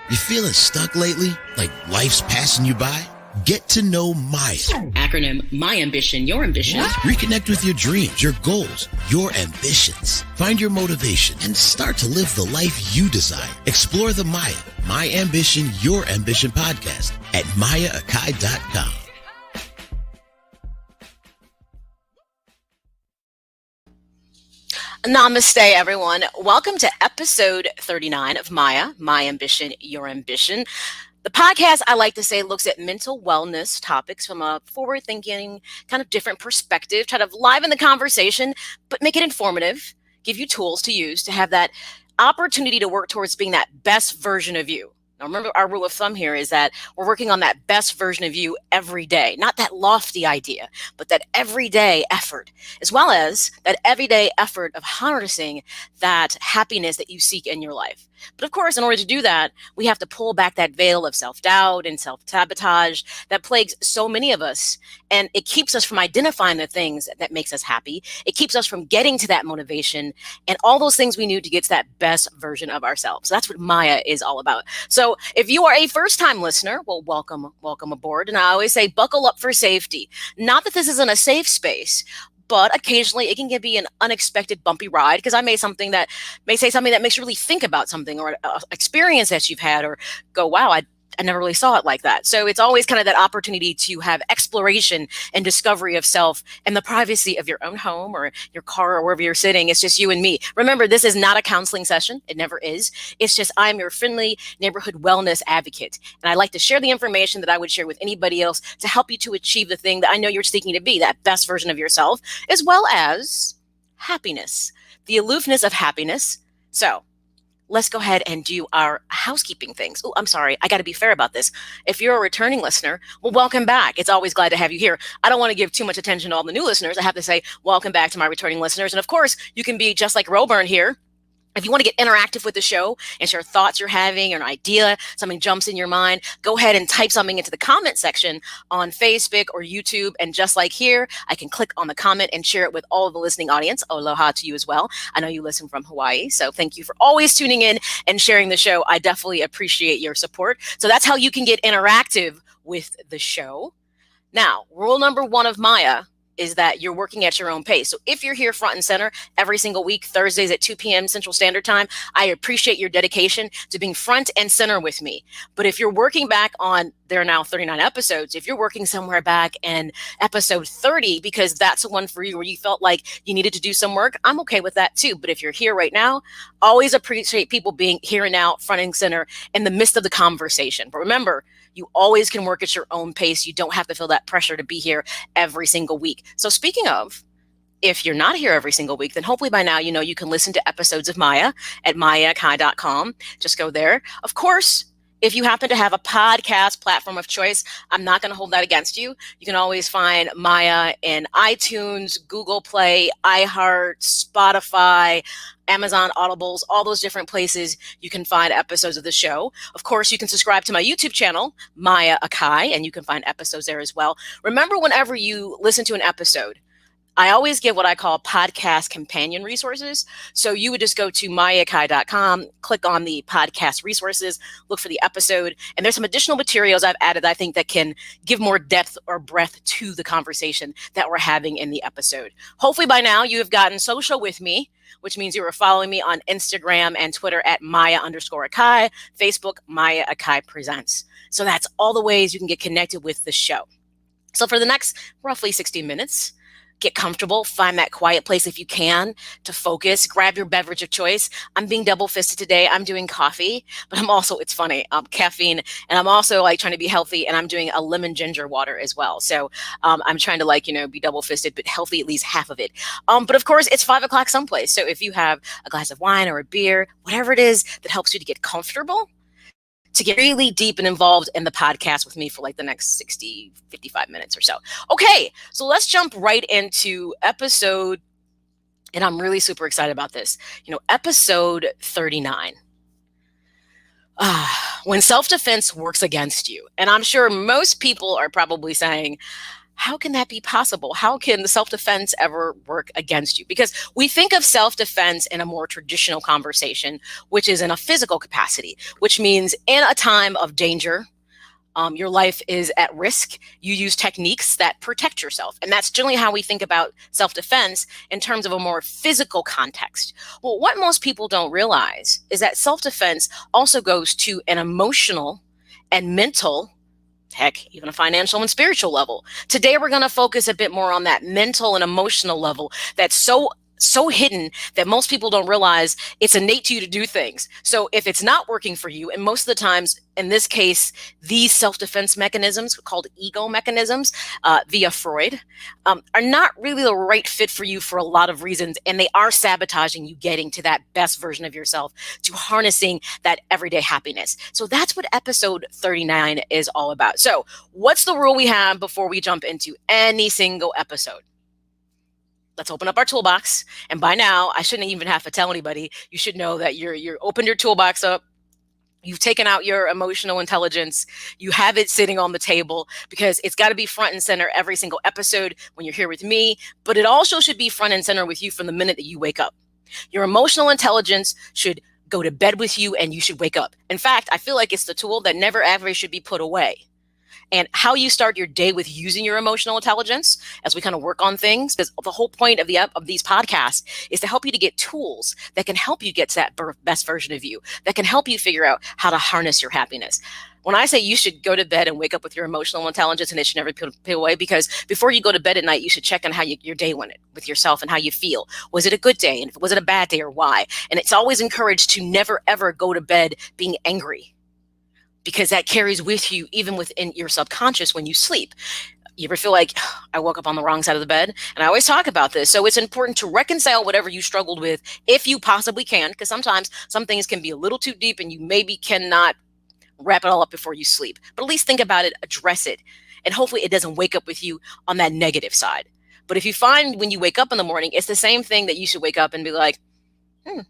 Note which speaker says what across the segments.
Speaker 1: You feeling stuck lately? Like life's passing you by? Get to know M.A.Y.A.
Speaker 2: Acronym, My Ambition, Your Ambition.
Speaker 1: Reconnect with your dreams, your goals, your ambitions. Find your motivation and start to live the life you desire. Explore the M.A.Y.A, My Ambition, Your Ambition podcast at M.A.Y.A.com.
Speaker 2: Namaste, everyone. Welcome to episode 39 of M.A.Y.A, My Ambition, Your Ambition. The podcast, I like to say, looks at mental wellness topics from a forward-thinking, kind of different perspective, try to liven the conversation, but make it informative, give you tools to use to have that opportunity to work towards being that best version of you. Now, remember, our rule of thumb here is that we're working on that best version of you every day, not that lofty idea, but that everyday effort, as well as that everyday effort of harnessing that happiness that you seek in your life. But of course, in order to do that, we have to pull back that veil of self-doubt and self-sabotage that plagues so many of us. And it keeps us from identifying the things that makes us happy. It keeps us from getting to that motivation and all those things we need to get to that best version of ourselves. That's what M.A.Y.A is all about. So if you are a first-time listener, well, welcome aboard. And I always say, buckle up for safety. Not that this isn't a safe space, but occasionally it can be an unexpected bumpy ride because I may say something that makes you really think about something or an experience that you've had or go, wow, I never really saw it like that. So it's always kind of that opportunity to have exploration and discovery of self in the privacy of your own home or your car or wherever you're sitting. It's just you and me. Remember, this is not a counseling session. It never is. It's just I'm your friendly neighborhood wellness advocate. And I like to share the information that I would share with anybody else to help you to achieve the thing that I know you're seeking to be, that best version of yourself, as well as happiness, the aloofness of happiness. So let's go ahead and do our housekeeping things. Oh, I'm sorry. I got to be fair about this. If you're a returning listener, well, welcome back. It's always glad to have you here. I don't want to give too much attention to all the new listeners. I have to say, welcome back to my returning listeners. And of course, you can be just like Roburn here. If you want to get interactive with the show and share thoughts you're having or an idea, something jumps in your mind, go ahead and type something into the comment section on Facebook or YouTube. And just like here, I can click on the comment and share it with all of the listening audience. Aloha to you as well. I know you listen from Hawaii, so thank you for always tuning in and sharing the show. I definitely appreciate your support. So that's how you can get interactive with the show. Now, rule number one of M.A.Y.A is that you're working at your own pace. So if you're here front and center every single week, Thursdays at 2 p.m. Central Standard Time, I appreciate your dedication to being front and center with me. But if you're working back on, there are now 39 episodes, if you're working somewhere back in episode 30, because that's the one for you where you felt like you needed to do some work, I'm okay with that too. But if you're here right now, always appreciate people being here and now, front and center in the midst of the conversation. But remember, you always can work at your own pace. You don't have to feel that pressure to be here every single week. So speaking of, if you're not here every single week, then hopefully by now you know you can listen to episodes of M.A.Y.A at M.A.Y.A.com. Just go there. Of course, if you happen to have a podcast platform of choice, I'm not going to hold that against you. You can always find M.A.Y.A in iTunes, Google Play, iHeart, Spotify, Amazon Audibles, all those different places you can find episodes of the show. Of course, you can subscribe to my YouTube channel, M.A.Y.A, and you can find episodes there as well. Remember, whenever you listen to an episode, I always give what I call podcast companion resources. So you would just go to M.A.Y.A.com, click on the podcast resources, look for the episode, and there's some additional materials I've added I think that can give more depth or breadth to the conversation that we're having in the episode. Hopefully by now you have gotten social with me, which means you are following me on Instagram and Twitter at Maya_Akai, Facebook, Maya Akai Presents. So that's all the ways you can get connected with the show. So for the next roughly 60 minutes, get comfortable, find that quiet place if you can to focus, grab your beverage of choice. I'm being double-fisted today. I'm doing coffee, but I'm also, it's funny, caffeine, and I'm also like trying to be healthy, and I'm doing a lemon ginger water as well. So I'm trying to be double-fisted, but healthy, at least half of it. But of course, it's 5 o'clock someplace. So if you have a glass of wine or a beer, whatever it is that helps you to get comfortable, to get really deep and involved in the podcast with me for like the next 60, 55 minutes or so. Okay, so let's jump right into episode, and I'm really super excited about this. Episode 39. When self-defense works against you. And I'm sure most people are probably saying, How can that be possible? How can the self-defense ever work against you? Because we think of self-defense in a more traditional conversation, which is in a physical capacity, which means in a time of danger, your life is at risk, you use techniques that protect yourself. And that's generally how we think about self-defense in terms of a more physical context. Well, what most people don't realize is that self-defense also goes to an emotional and mental, heck, even a financial and spiritual level. Today, we're going to focus a bit more on that mental and emotional level that's so hidden that most people don't realize it's innate to you to do things. So if it's not working for you, and most of the times, in this case, these self-defense mechanisms called ego mechanisms via Freud are not really the right fit for you for a lot of reasons, and they are sabotaging you getting to that best version of yourself, to harnessing that everyday happiness. So that's what episode 39 is all about. So what's the rule we have before we jump into any single episode? Let's open up our toolbox. And by now, I shouldn't even have to tell anybody. You should know that you're opened your toolbox up. You've taken out your emotional intelligence. You have it sitting on the table, because it's got to be front and center every single episode when you're here with me. But it also should be front and center with you from the minute that you wake up. Your emotional intelligence should go to bed with you, and you should wake up. In fact, I feel like it's the tool that never ever should be put away. And how you start your day with using your emotional intelligence as we kind of work on things, because the whole point of these podcasts is to help you to get tools that can help you get to that best version of you, that can help you figure out how to harness your happiness. When I say you should go to bed and wake up with your emotional intelligence, and it should never be put away, because before you go to bed at night, you should check on how your day went with yourself and how you feel. Was it a good day? And was it a bad day, or why? And it's always encouraged to never, ever go to bed being angry, because that carries with you even within your subconscious when you sleep. You ever feel like, I woke up on the wrong side of the bed? And I always talk about this. So it's important to reconcile whatever you struggled with, if you possibly can, because sometimes some things can be a little too deep and you maybe cannot wrap it all up before you sleep. But at least think about it, address it, and hopefully it doesn't wake up with you on that negative side. But if you find when you wake up in the morning, it's the same thing, that you should wake up and be like,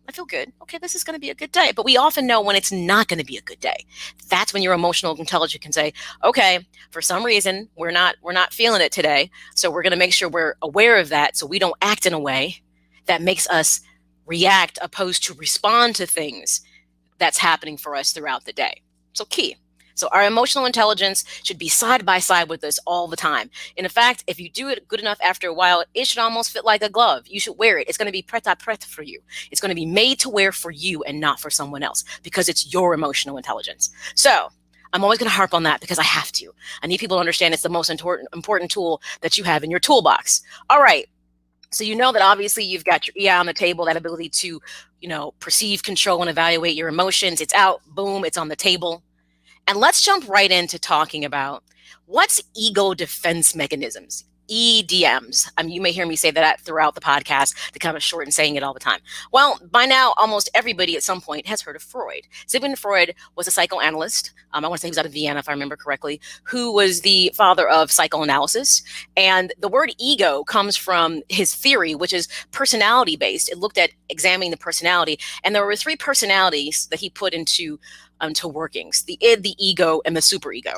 Speaker 2: I feel good. Okay, this is going to be a good day. But we often know when it's not going to be a good day. That's when your emotional intelligence can say, okay, for some reason, we're not feeling it today. So we're going to make sure we're aware of that, so we don't act in a way that makes us react opposed to respond to things that's happening for us throughout the day. So key. So our emotional intelligence should be side by side with us all the time. And in fact, if you do it good enough after a while, it should almost fit like a glove. You should wear it. It's going to be prêt-à-porter for you. It's going to be made to wear for you and not for someone else, because it's your emotional intelligence. So I'm always going to harp on that, because I have to. I need people to understand it's the most important tool that you have in your toolbox. All right. So you know that obviously you've got your E.A.I on the table, that ability to, perceive, control, and evaluate your emotions. It's out. Boom. It's on the table. And let's jump right into talking about what's ego defense mechanisms, EDMs. You may hear me say that throughout the podcast to kind of shorten saying it all the time. Well, by now, almost everybody at some point has heard of Freud. Sigmund Freud was a psychoanalyst. I want to say he was out of Vienna, if I remember correctly, who was the father of psychoanalysis. And the word ego comes from his theory, which is personality-based. It looked at examining the personality. And there were 3 personalities that he put into workings: the id, the ego, and the superego.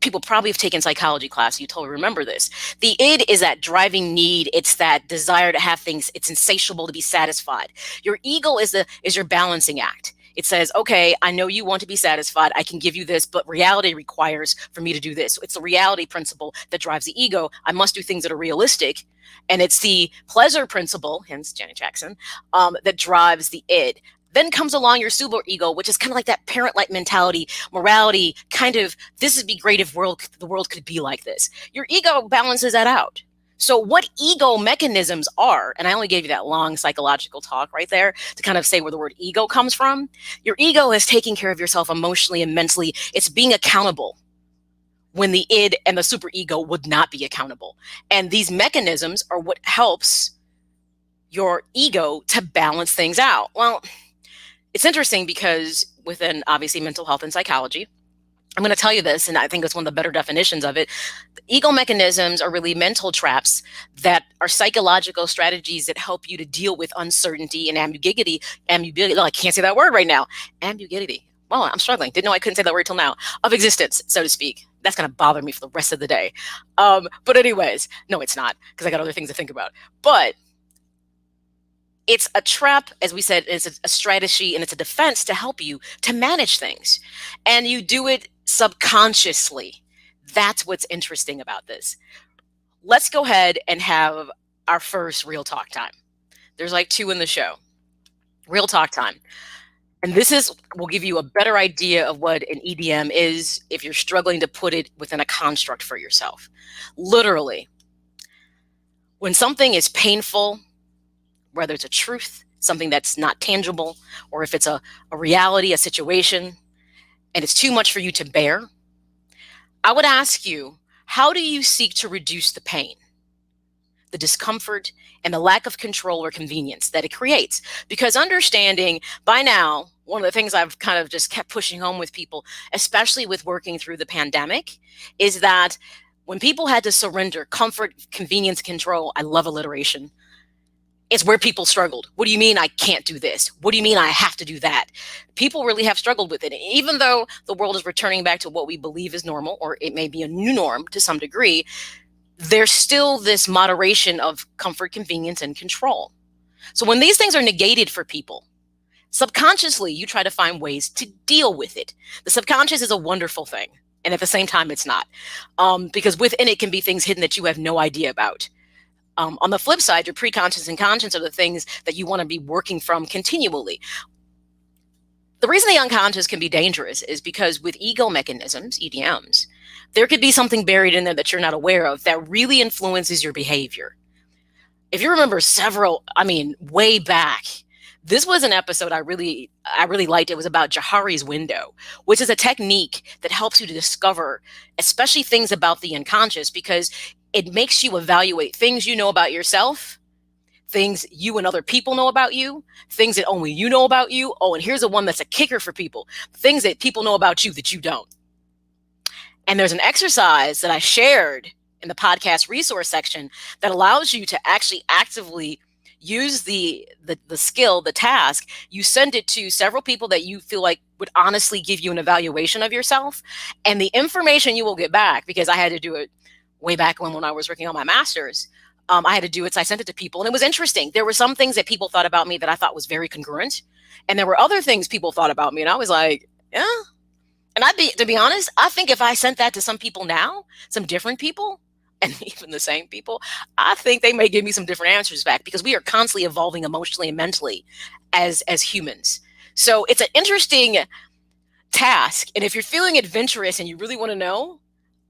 Speaker 2: People probably have taken psychology class. You totally remember this. The id is that driving need. It's that desire to have things. It's insatiable to be satisfied. Your ego is your balancing act. It says, okay, I know you want to be satisfied. I can give you this, but reality requires for me to do this. So it's the reality principle that drives the ego. I must do things that are realistic. And it's the pleasure principle, hence Janet Jackson, that drives the id. Then comes along your super ego, which is kind of like that parent-like mentality, morality, kind of, this would be great if the world could be like this. Your ego balances that out. So what ego mechanisms are, and I only gave you that long psychological talk right there to kind of say where the word ego comes from. Your ego is taking care of yourself emotionally and mentally. It's being accountable when the id and the superego would not be accountable. And these mechanisms are what helps your ego to balance things out. Well, it's interesting, because within obviously mental health and psychology, I'm going to tell you this, and I think it's one of the better definitions of it. The ego mechanisms are really mental traps that are psychological strategies that help you to deal with uncertainty and ambiguity. Oh, I can't say that word right now. Ambiguity. Well, I'm struggling. Didn't know I couldn't say that word till now. Of existence, so to speak. That's going to bother me for the rest of the day. But anyways, no, it's not, because I got other things to think about. But it's a trap, as we said, it's a strategy, and it's a defense to help you to manage things. And you do it subconsciously. That's what's interesting about this. Let's go ahead and have our first real talk time. There's like 2 in the show. Real talk time. And this will give you a better idea of what an EDM is if you're struggling to put it within a construct for yourself. Literally, when something is painful, whether it's a truth, something that's not tangible, or if it's a reality, a situation, and it's too much for you to bear, I would ask you, how do you seek to reduce the pain, the discomfort, and the lack of control or convenience that it creates? Because understanding by now, one of the things I've kind of just kept pushing home with people, especially with working through the pandemic, is that when people had to surrender comfort, convenience, control, I love alliteration, it's where people struggled. What do you mean I can't do this? What do you mean I have to do that? People really have struggled with it. Even though the world is returning back to what we believe is normal, or it may be a new norm to some degree, there's still this moderation of comfort, convenience, and control. So when these things are negated for people, subconsciously, you try to find ways to deal with it. The subconscious is a wonderful thing. And at the same time, it's not. Because within it can be things hidden that you have no idea about. On the flip side, your preconscious and conscious are the things that you want to be working from continually. The reason the unconscious can be dangerous is because with ego mechanisms, EDMs, there could be something buried in there that you're not aware of that really influences your behavior. If you remember way back, this was an episode I really liked. It was about Johari's window, which is a technique that helps you to discover, especially things about the unconscious, because it makes you evaluate things you know about yourself, things you and other people know about you, things that only you know about you. Oh, and here's the one that's a kicker for people, things that people know about you that you don't. And there's an exercise that I shared in the podcast resource section that allows you to actually actively use the skill, the task. You send it to several people that you feel like would honestly give you an evaluation of yourself. And the information you will get back, because I had to do it way back when I was working on my master's, I had to do it. So I sent it to people, and it was interesting. There were some things that people thought about me that I thought was very congruent. And there were other things people thought about me, and I was like, yeah. And to be honest, I think if I sent that to some people now, some different people, and even the same people, I think they may give me some different answers back, because we are constantly evolving emotionally and mentally as humans. So it's an interesting task. And if you're feeling adventurous and you really want to know,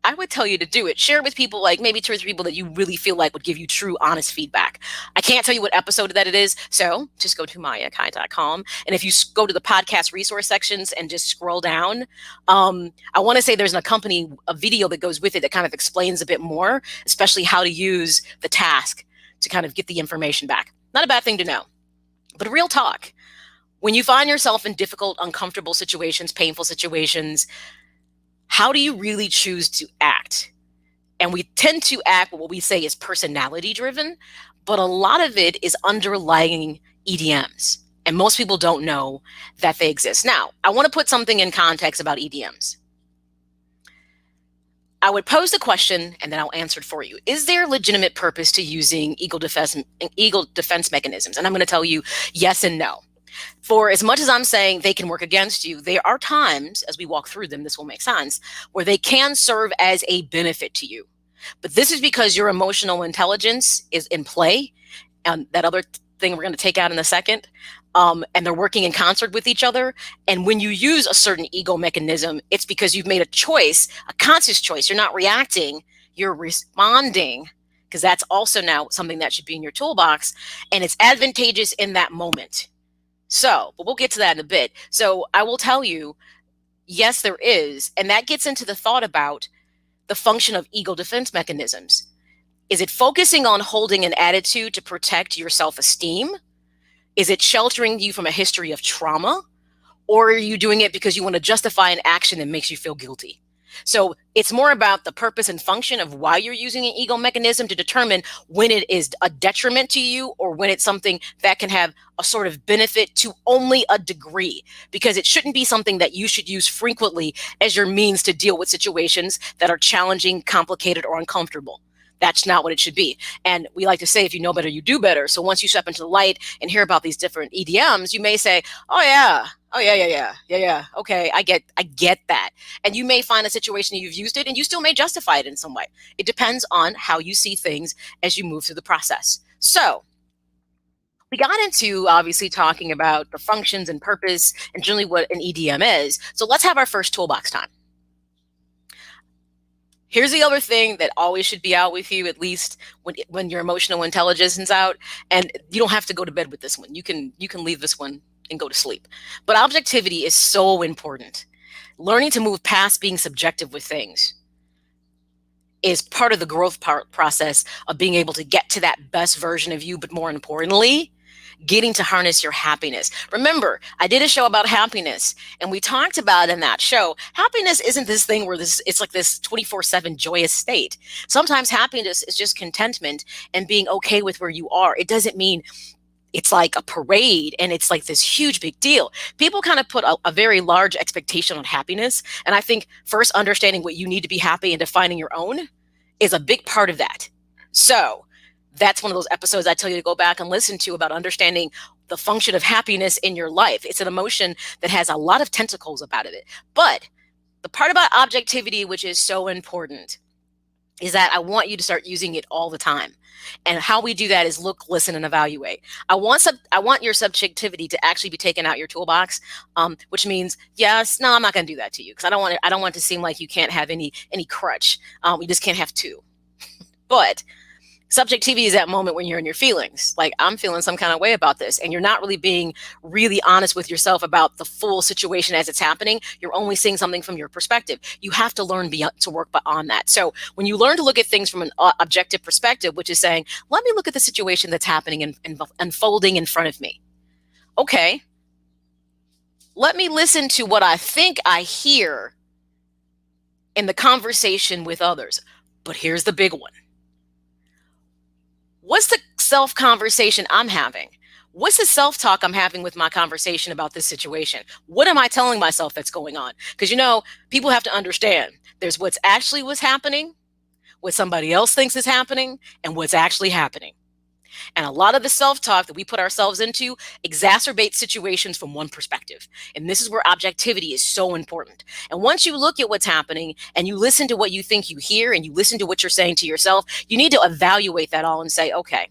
Speaker 2: I would tell you to do it. Share it with people, like maybe 2 or 3 people that you really feel like would give you true, honest feedback. I can't tell you what episode that it is, so just go to M.A.Y.A.kai.com. And if you go to the podcast resource sections and just scroll down, I want to say there's a video that goes with it that kind of explains a bit more, especially how to use the task to kind of get the information back. Not a bad thing to know. But real talk, when you find yourself in difficult, uncomfortable situations, painful situations, how do you really choose to act? And we tend to act what we say is personality driven, but a lot of it is underlying EDMs. And most people don't know that they exist. Now, I want to put something in context about EDMs. I would pose the question, and then I'll answer it for you. Is there legitimate purpose to using ego defense mechanisms? And I'm going to tell you yes and no. For as much as I'm saying they can work against you, there are times, as we walk through them, this will make sense, where they can serve as a benefit to you. But this is because your emotional intelligence is in play, and that other thing we're going to take out in a second, and they're working in concert with each other. And when you use a certain ego mechanism, it's because you've made a choice, a conscious choice. You're not reacting, you're responding, because that's also now something that should be in your toolbox, and it's advantageous in that moment. So, but we'll get to that in a bit. So I will tell you, yes, there is. And that gets into the thought about the function of ego defense mechanisms. Is it focusing on holding an attitude to protect your self-esteem? Is it sheltering you from a history of trauma? Or are you doing it because you want to justify an action that makes you feel guilty? So it's more about the purpose and function of why you're using an ego mechanism to determine when it is a detriment to you or when it's something that can have a sort of benefit to only a degree, because it shouldn't be something that you should use frequently as your means to deal with situations that are challenging, complicated, or uncomfortable. That's not what it should be. And we like to say, if you know better, you do better. So once you step into the light and hear about these different EDMs, you may say, oh yeah, okay, I get that. And you may find a situation you've used it and you still may justify it in some way. It depends on how you see things as you move through the process. So we got into obviously talking about the functions and purpose and generally what an EDM is. So let's have our first toolbox time. Here's the other thing that always should be out with you, at least when your emotional intelligence is out, and you don't have to go to bed with this one. You can leave this one and go to sleep. But objectivity is so important. Learning to move past being subjective with things is part of the growth process of being able to get to that best version of you, but more importantly, getting to harness your happiness. Remember, I did a show about happiness, and we talked about in that show, happiness isn't this thing where it's like this 24/7 joyous state. Sometimes happiness is just contentment and being okay with where you are. It doesn't mean it's like a parade and it's like this huge big deal. People kind of put a very large expectation on happiness, and I think first understanding what you need to be happy and defining your own is a big part of that. So that's one of those episodes I tell you to go back and listen to about understanding the function of happiness in your life. It's an emotion that has a lot of tentacles about it. But the part about objectivity, which is so important, is that I want you to start using it all the time. And how we do that is look, listen, and evaluate. I want your subjectivity to actually be taken out your toolbox, which means, yes, no, I'm not going to do that to you because I don't want it to seem like you can't have any crutch. You just can't have two. But subjectivity is that moment when you're in your feelings, like I'm feeling some kind of way about this, and you're not really being really honest with yourself about the full situation as it's happening. You're only seeing something from your perspective. You have to learn to work on that. So when you learn to look at things from an objective perspective, which is saying, let me look at the situation that's happening and unfolding in front of me. Okay, let me listen to what I think I hear in the conversation with others. But here's the big one. What's the self-conversation I'm having? What's the self-talk I'm having with my conversation about this situation? What am I telling myself that's going on? Because, people have to understand there's what's happening, what somebody else thinks is happening, and what's actually happening. And a lot of the self-talk that we put ourselves into exacerbates situations from one perspective. And this is where objectivity is so important. And once you look at what's happening and you listen to what you think you hear and you listen to what you're saying to yourself, you need to evaluate that all and say, okay,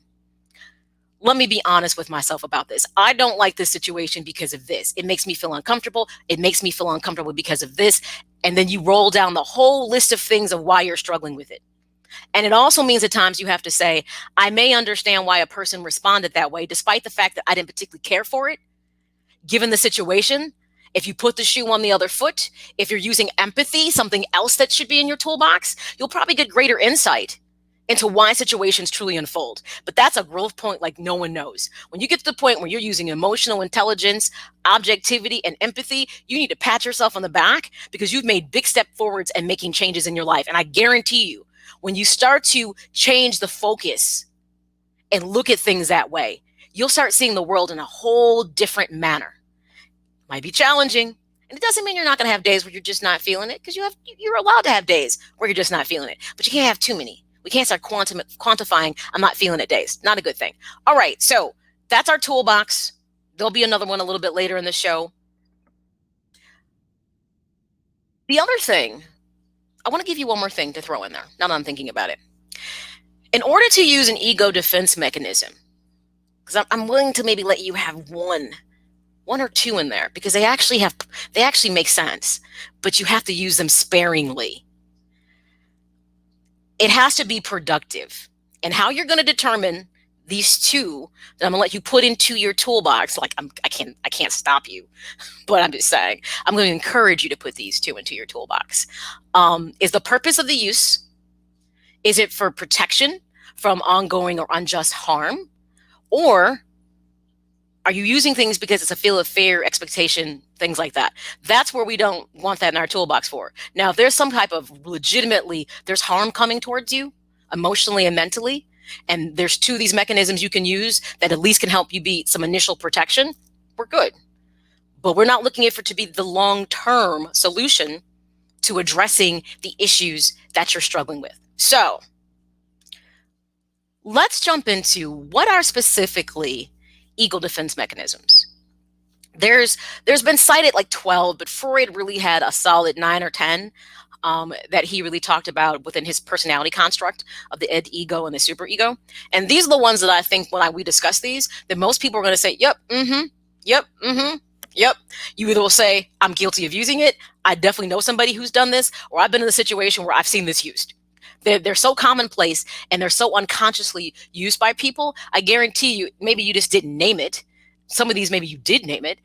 Speaker 2: let me be honest with myself about this. I don't like this situation because of this. It makes me feel uncomfortable. It makes me feel uncomfortable because of this. And then you roll down the whole list of things of why you're struggling with it. And it also means at times you have to say, I may understand why a person responded that way, despite the fact that I didn't particularly care for it, given the situation. If you put the shoe on the other foot, if you're using empathy, something else that should be in your toolbox, you'll probably get greater insight into why situations truly unfold. But that's a growth point like no one knows. When you get to the point where you're using emotional intelligence, objectivity, and empathy, you need to pat yourself on the back because you've made big step forwards and making changes in your life. And I guarantee you, when you start to change the focus and look at things that way, you'll start seeing the world in a whole different manner. Might be challenging, and it doesn't mean you're not going to have days where you're just not feeling it, because you're allowed to have days where you're just not feeling it, but you can't have too many. We can't start quantifying I'm not feeling it days. Not a good thing. All right, so that's our toolbox. There'll be another one a little bit later in the show. The other thing, I want to give you one more thing to throw in there, now that I'm thinking about it. In order to use an ego defense mechanism, because I'm willing to maybe let you have one or two in there, because they actually make sense, but you have to use them sparingly. It has to be productive. And how you're going to determine these two that I'm going to let you put into your toolbox, like I can't stop you, but I'm just saying, I'm going to encourage you to put these two into your toolbox. Is the purpose of the use? Is it for protection from ongoing or unjust harm? Or Are you using things because it's a feel of fear, expectation, things like that? That's where we don't want that in our toolbox for. Now, if there's some type of legitimately, there's harm coming towards you emotionally and mentally, and there's two of these mechanisms you can use that at least can help you be some initial protection, we're good. But we're not looking for it to be the long-term solution to addressing the issues that you're struggling with. So let's jump into what are specifically ego defense mechanisms. There's been cited like 12, but Freud really had a solid 9 or 10 that he really talked about within his personality construct of the id ego and the superego. And these are the ones that I think when we discuss these, that most people are going to say, yep, yep, yep. You either will say, I'm guilty of using it, I definitely know somebody who's done this, or I've been in a situation where I've seen this used. They're so commonplace and they're so unconsciously used by people. I guarantee you, maybe you just didn't name it. Some of these, maybe you did name it,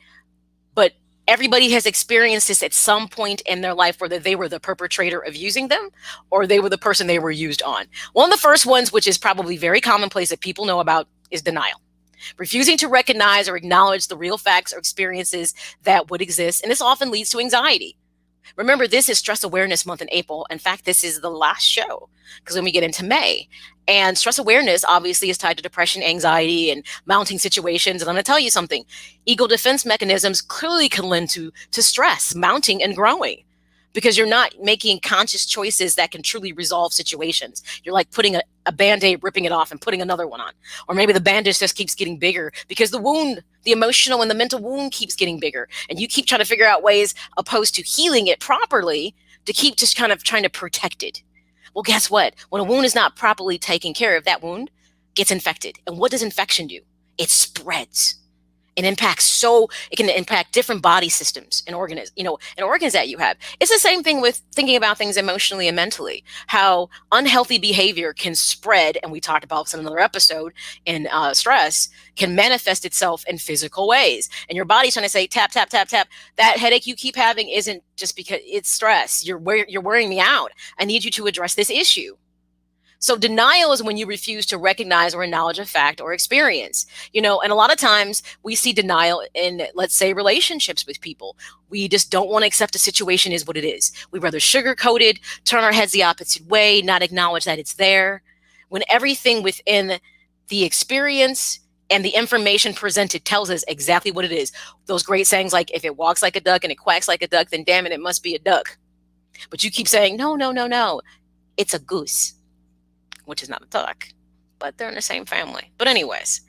Speaker 2: but everybody has experienced this at some point in their life, whether they were the perpetrator of using them or they were the person they were used on. One of the first ones, which is probably very commonplace that people know about, is denial. Refusing to recognize or acknowledge the real facts or experiences that would exist, and this often leads to anxiety. Remember, this is Stress Awareness Month in April. In fact, this is the last show because when we get into May, and stress awareness obviously is tied to depression, anxiety, and mounting situations. And I'm going to tell you something. Ego defense mechanisms clearly can lend to stress, mounting and growing, because you're not making conscious choices that can truly resolve situations. You're like putting a Band-Aid, ripping it off and putting another one on. Or maybe the bandage just keeps getting bigger because the wound, the emotional and the mental wound keeps getting bigger. And you keep trying to figure out ways opposed to healing it properly to keep just kind of trying to protect it. Well, guess what? When a wound is not properly taken care of, that wound gets infected. And what does infection do? It spreads. It can impact different body systems and organs, and organs that you have. It's the same thing with thinking about things emotionally and mentally, how unhealthy behavior can spread. And we talked about this in another episode in stress can manifest itself in physical ways. And your body's trying to say, tap, tap, tap, tap. That headache you keep having isn't just because it's stress. You're wearing me out. I need you to address this issue. So denial is when you refuse to recognize or acknowledge a fact or experience, and a lot of times we see denial in, let's say, relationships with people. We just don't want to accept the situation is what it is. We'd rather sugarcoat it, turn our heads the opposite way, not acknowledge that it's there, when everything within the experience and the information presented tells us exactly what it is. Those great sayings like, if it walks like a duck and it quacks like a duck, then damn it, it must be a duck. But you keep saying, no, no, no, no, it's a goose. Which is not a duck, but they're in the same family. But anyways,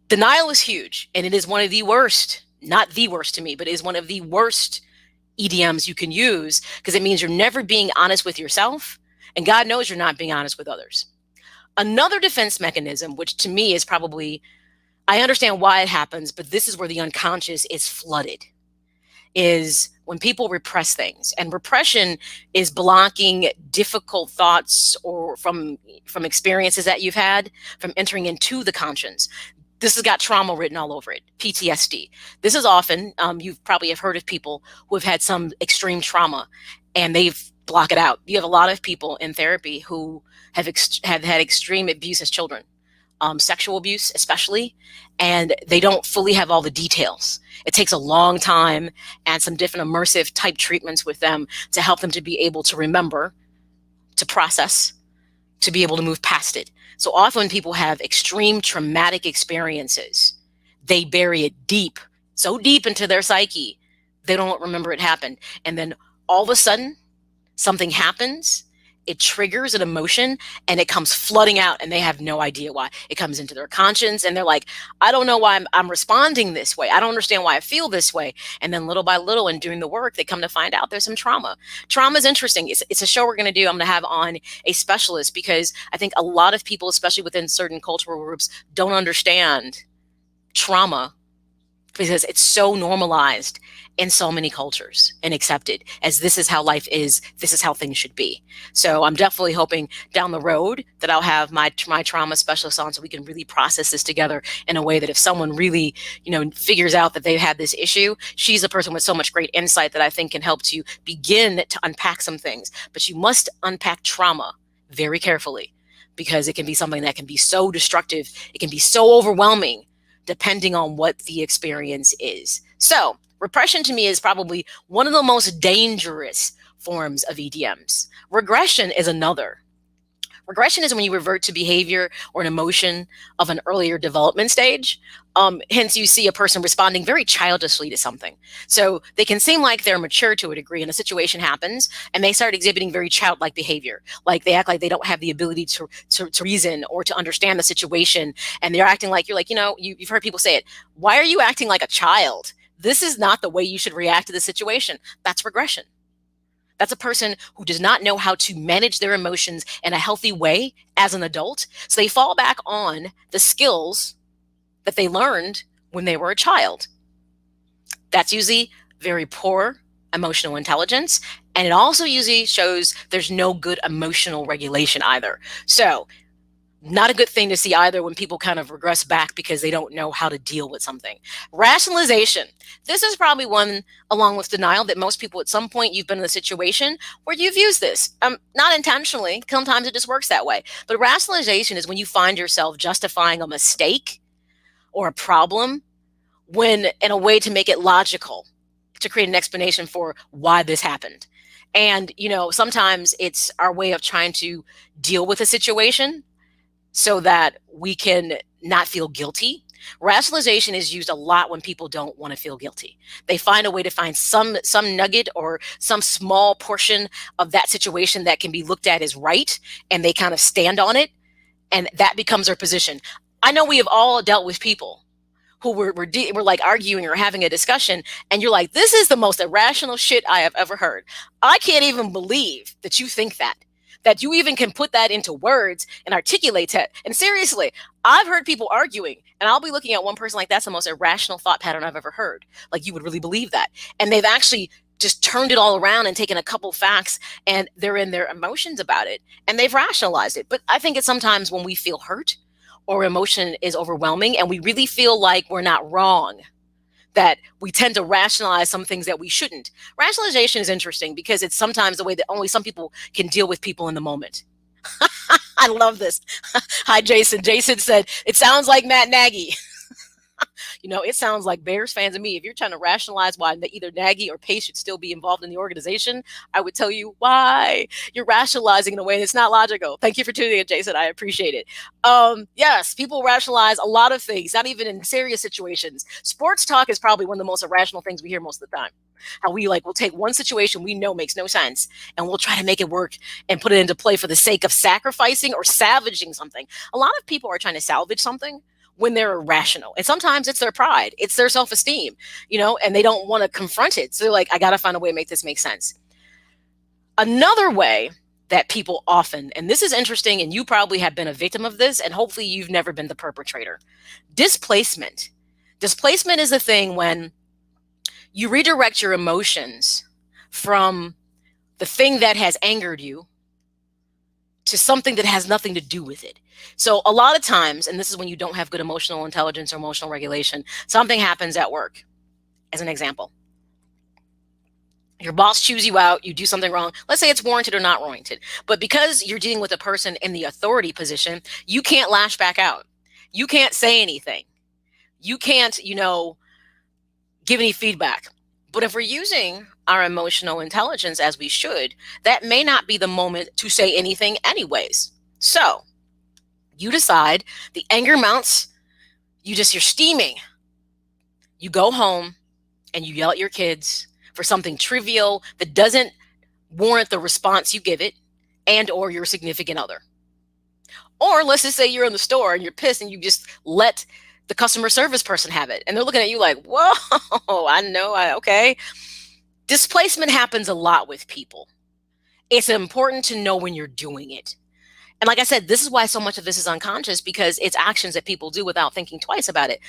Speaker 2: denial is huge, and it is one of the worst, not the worst to me, but it is one of the worst EDMs you can use, because it means you're never being honest with yourself, and God knows you're not being honest with others. Another defense mechanism, which to me is probably, I understand why it happens, but this is where the unconscious is flooded, is when people repress things. And repression is blocking difficult thoughts or from experiences that you've had from entering into the conscience. This has got trauma written all over it, PTSD. This is often, you probably have heard of people who have had some extreme trauma and they've blocked it out. You have a lot of people in therapy who have had extreme abuse as children. Sexual abuse especially, and they don't fully have all the details. It takes a long time and some different immersive type treatments with them to help them to be able to remember, to process, to be able to move past it. So often when people have extreme traumatic experiences, they bury it deep, so deep into their psyche, they don't remember it happened. And then all of a sudden, something happens, it triggers an emotion and it comes flooding out and they have no idea why. It comes into their conscience and they're like, I don't know why I'm responding this way. I don't understand why I feel this way. And then little by little and doing the work, they come to find out there's some trauma. Trauma is interesting. It's a show we're going to do. I'm going to have on a specialist because I think a lot of people, especially within certain cultural groups, don't understand trauma because it's so normalized in so many cultures and accepted as this is how life is, this is how things should be. So I'm definitely hoping down the road that I'll have my trauma specialist on so we can really process this together in a way that if someone really, figures out that they've had this issue, she's a person with so much great insight that I think can help to begin to unpack some things. But you must unpack trauma very carefully because it can be something that can be so destructive, it can be so overwhelming depending on what the experience is. So, repression to me is probably one of the most dangerous forms of EDMs. Regression is another. Regression is when you revert to behavior or an emotion of an earlier development stage. Hence, you see a person responding very childishly to something. So they can seem like they're mature to a degree, and a situation happens, and they start exhibiting very childlike behavior. Like they act like they don't have the ability to reason or to understand the situation, and they're acting like, you're like, you've heard people say it. Why are you acting like a child? This is not the way you should react to the situation. That's regression. That's a person who does not know how to manage their emotions in a healthy way as an adult. So they fall back on the skills that they learned when they were a child. That's usually very poor emotional intelligence. And it also usually shows there's no good emotional regulation either. So not a good thing to see either when people kind of regress back because they don't know how to deal with something. Rationalization. This is probably one, along with denial, that most people at some point you've been in a situation where you've used this. Not intentionally. Sometimes it just works that way. But rationalization is when you find yourself justifying a mistake or a problem in a way to make it logical, to create an explanation for why this happened. And, sometimes it's our way of trying to deal with a situation so that we can not feel guilty. Rationalization is used a lot when people don't want to feel guilty. They find a way to find some nugget or some small portion of that situation that can be looked at as right, and they kind of stand on it, and that becomes their position. I know we have all dealt with people who we're like arguing or having a discussion, and you're like, this is the most irrational shit I have ever heard. I can't even believe that you think that you even can put that into words and articulate that. And seriously, I've heard people arguing, and I'll be looking at one person like, that's the most irrational thought pattern I've ever heard. Like, you would really believe that. And they've actually just turned it all around and taken a couple facts, and they're in their emotions about it, and they've rationalized it. But I think it's sometimes when we feel hurt or emotion is overwhelming and we really feel like we're not wrong, that we tend to rationalize some things that we shouldn't. Rationalization is interesting because it's sometimes the way that only some people can deal with people in the moment. I love this. Hi, Jason. Jason said, it sounds like Matt Nagy. It sounds like Bears fans and me. If you're trying to rationalize why either Nagy or Pace should still be involved in the organization, I would tell you why. You're rationalizing in a way that's not logical. Thank you for tuning in, Jason. I appreciate it. Yes, people rationalize a lot of things, not even in serious situations. Sports talk is probably one of the most irrational things we hear most of the time. How we'll take one situation we know makes no sense, and we'll try to make it work and put it into play for the sake of sacrificing or salvaging something. A lot of people are trying to salvage something when they're irrational. And sometimes it's their pride, it's their self-esteem, and they don't want to confront it. So they're like, I got to find a way to make this make sense. Another way that people often, and this is interesting, and you probably have been a victim of this, and hopefully you've never been the perpetrator. Displacement. Displacement is the thing when you redirect your emotions from the thing that has angered you to something that has nothing to do with it. So a lot of times, and this is when you don't have good emotional intelligence or emotional regulation, something happens at work. As an example, your boss chews you out, you do something wrong. Let's say it's warranted or not warranted. But because you're dealing with a person in the authority position, you can't lash back out. You can't say anything. You can't, give any feedback. But if we're using our emotional intelligence as we should, that may not be the moment to say anything anyways. So you decide the anger mounts, you're steaming. You go home and you yell at your kids for something trivial that doesn't warrant the response you give it, and or your significant other. Or let's just say you're in the store and you're pissed and you just let the customer service person have it. And they're looking at you like, whoa, I know, okay. Displacement happens a lot with people. It's important to know when you're doing it. And like I said, this is why so much of this is unconscious, because it's actions that people do without thinking twice about it.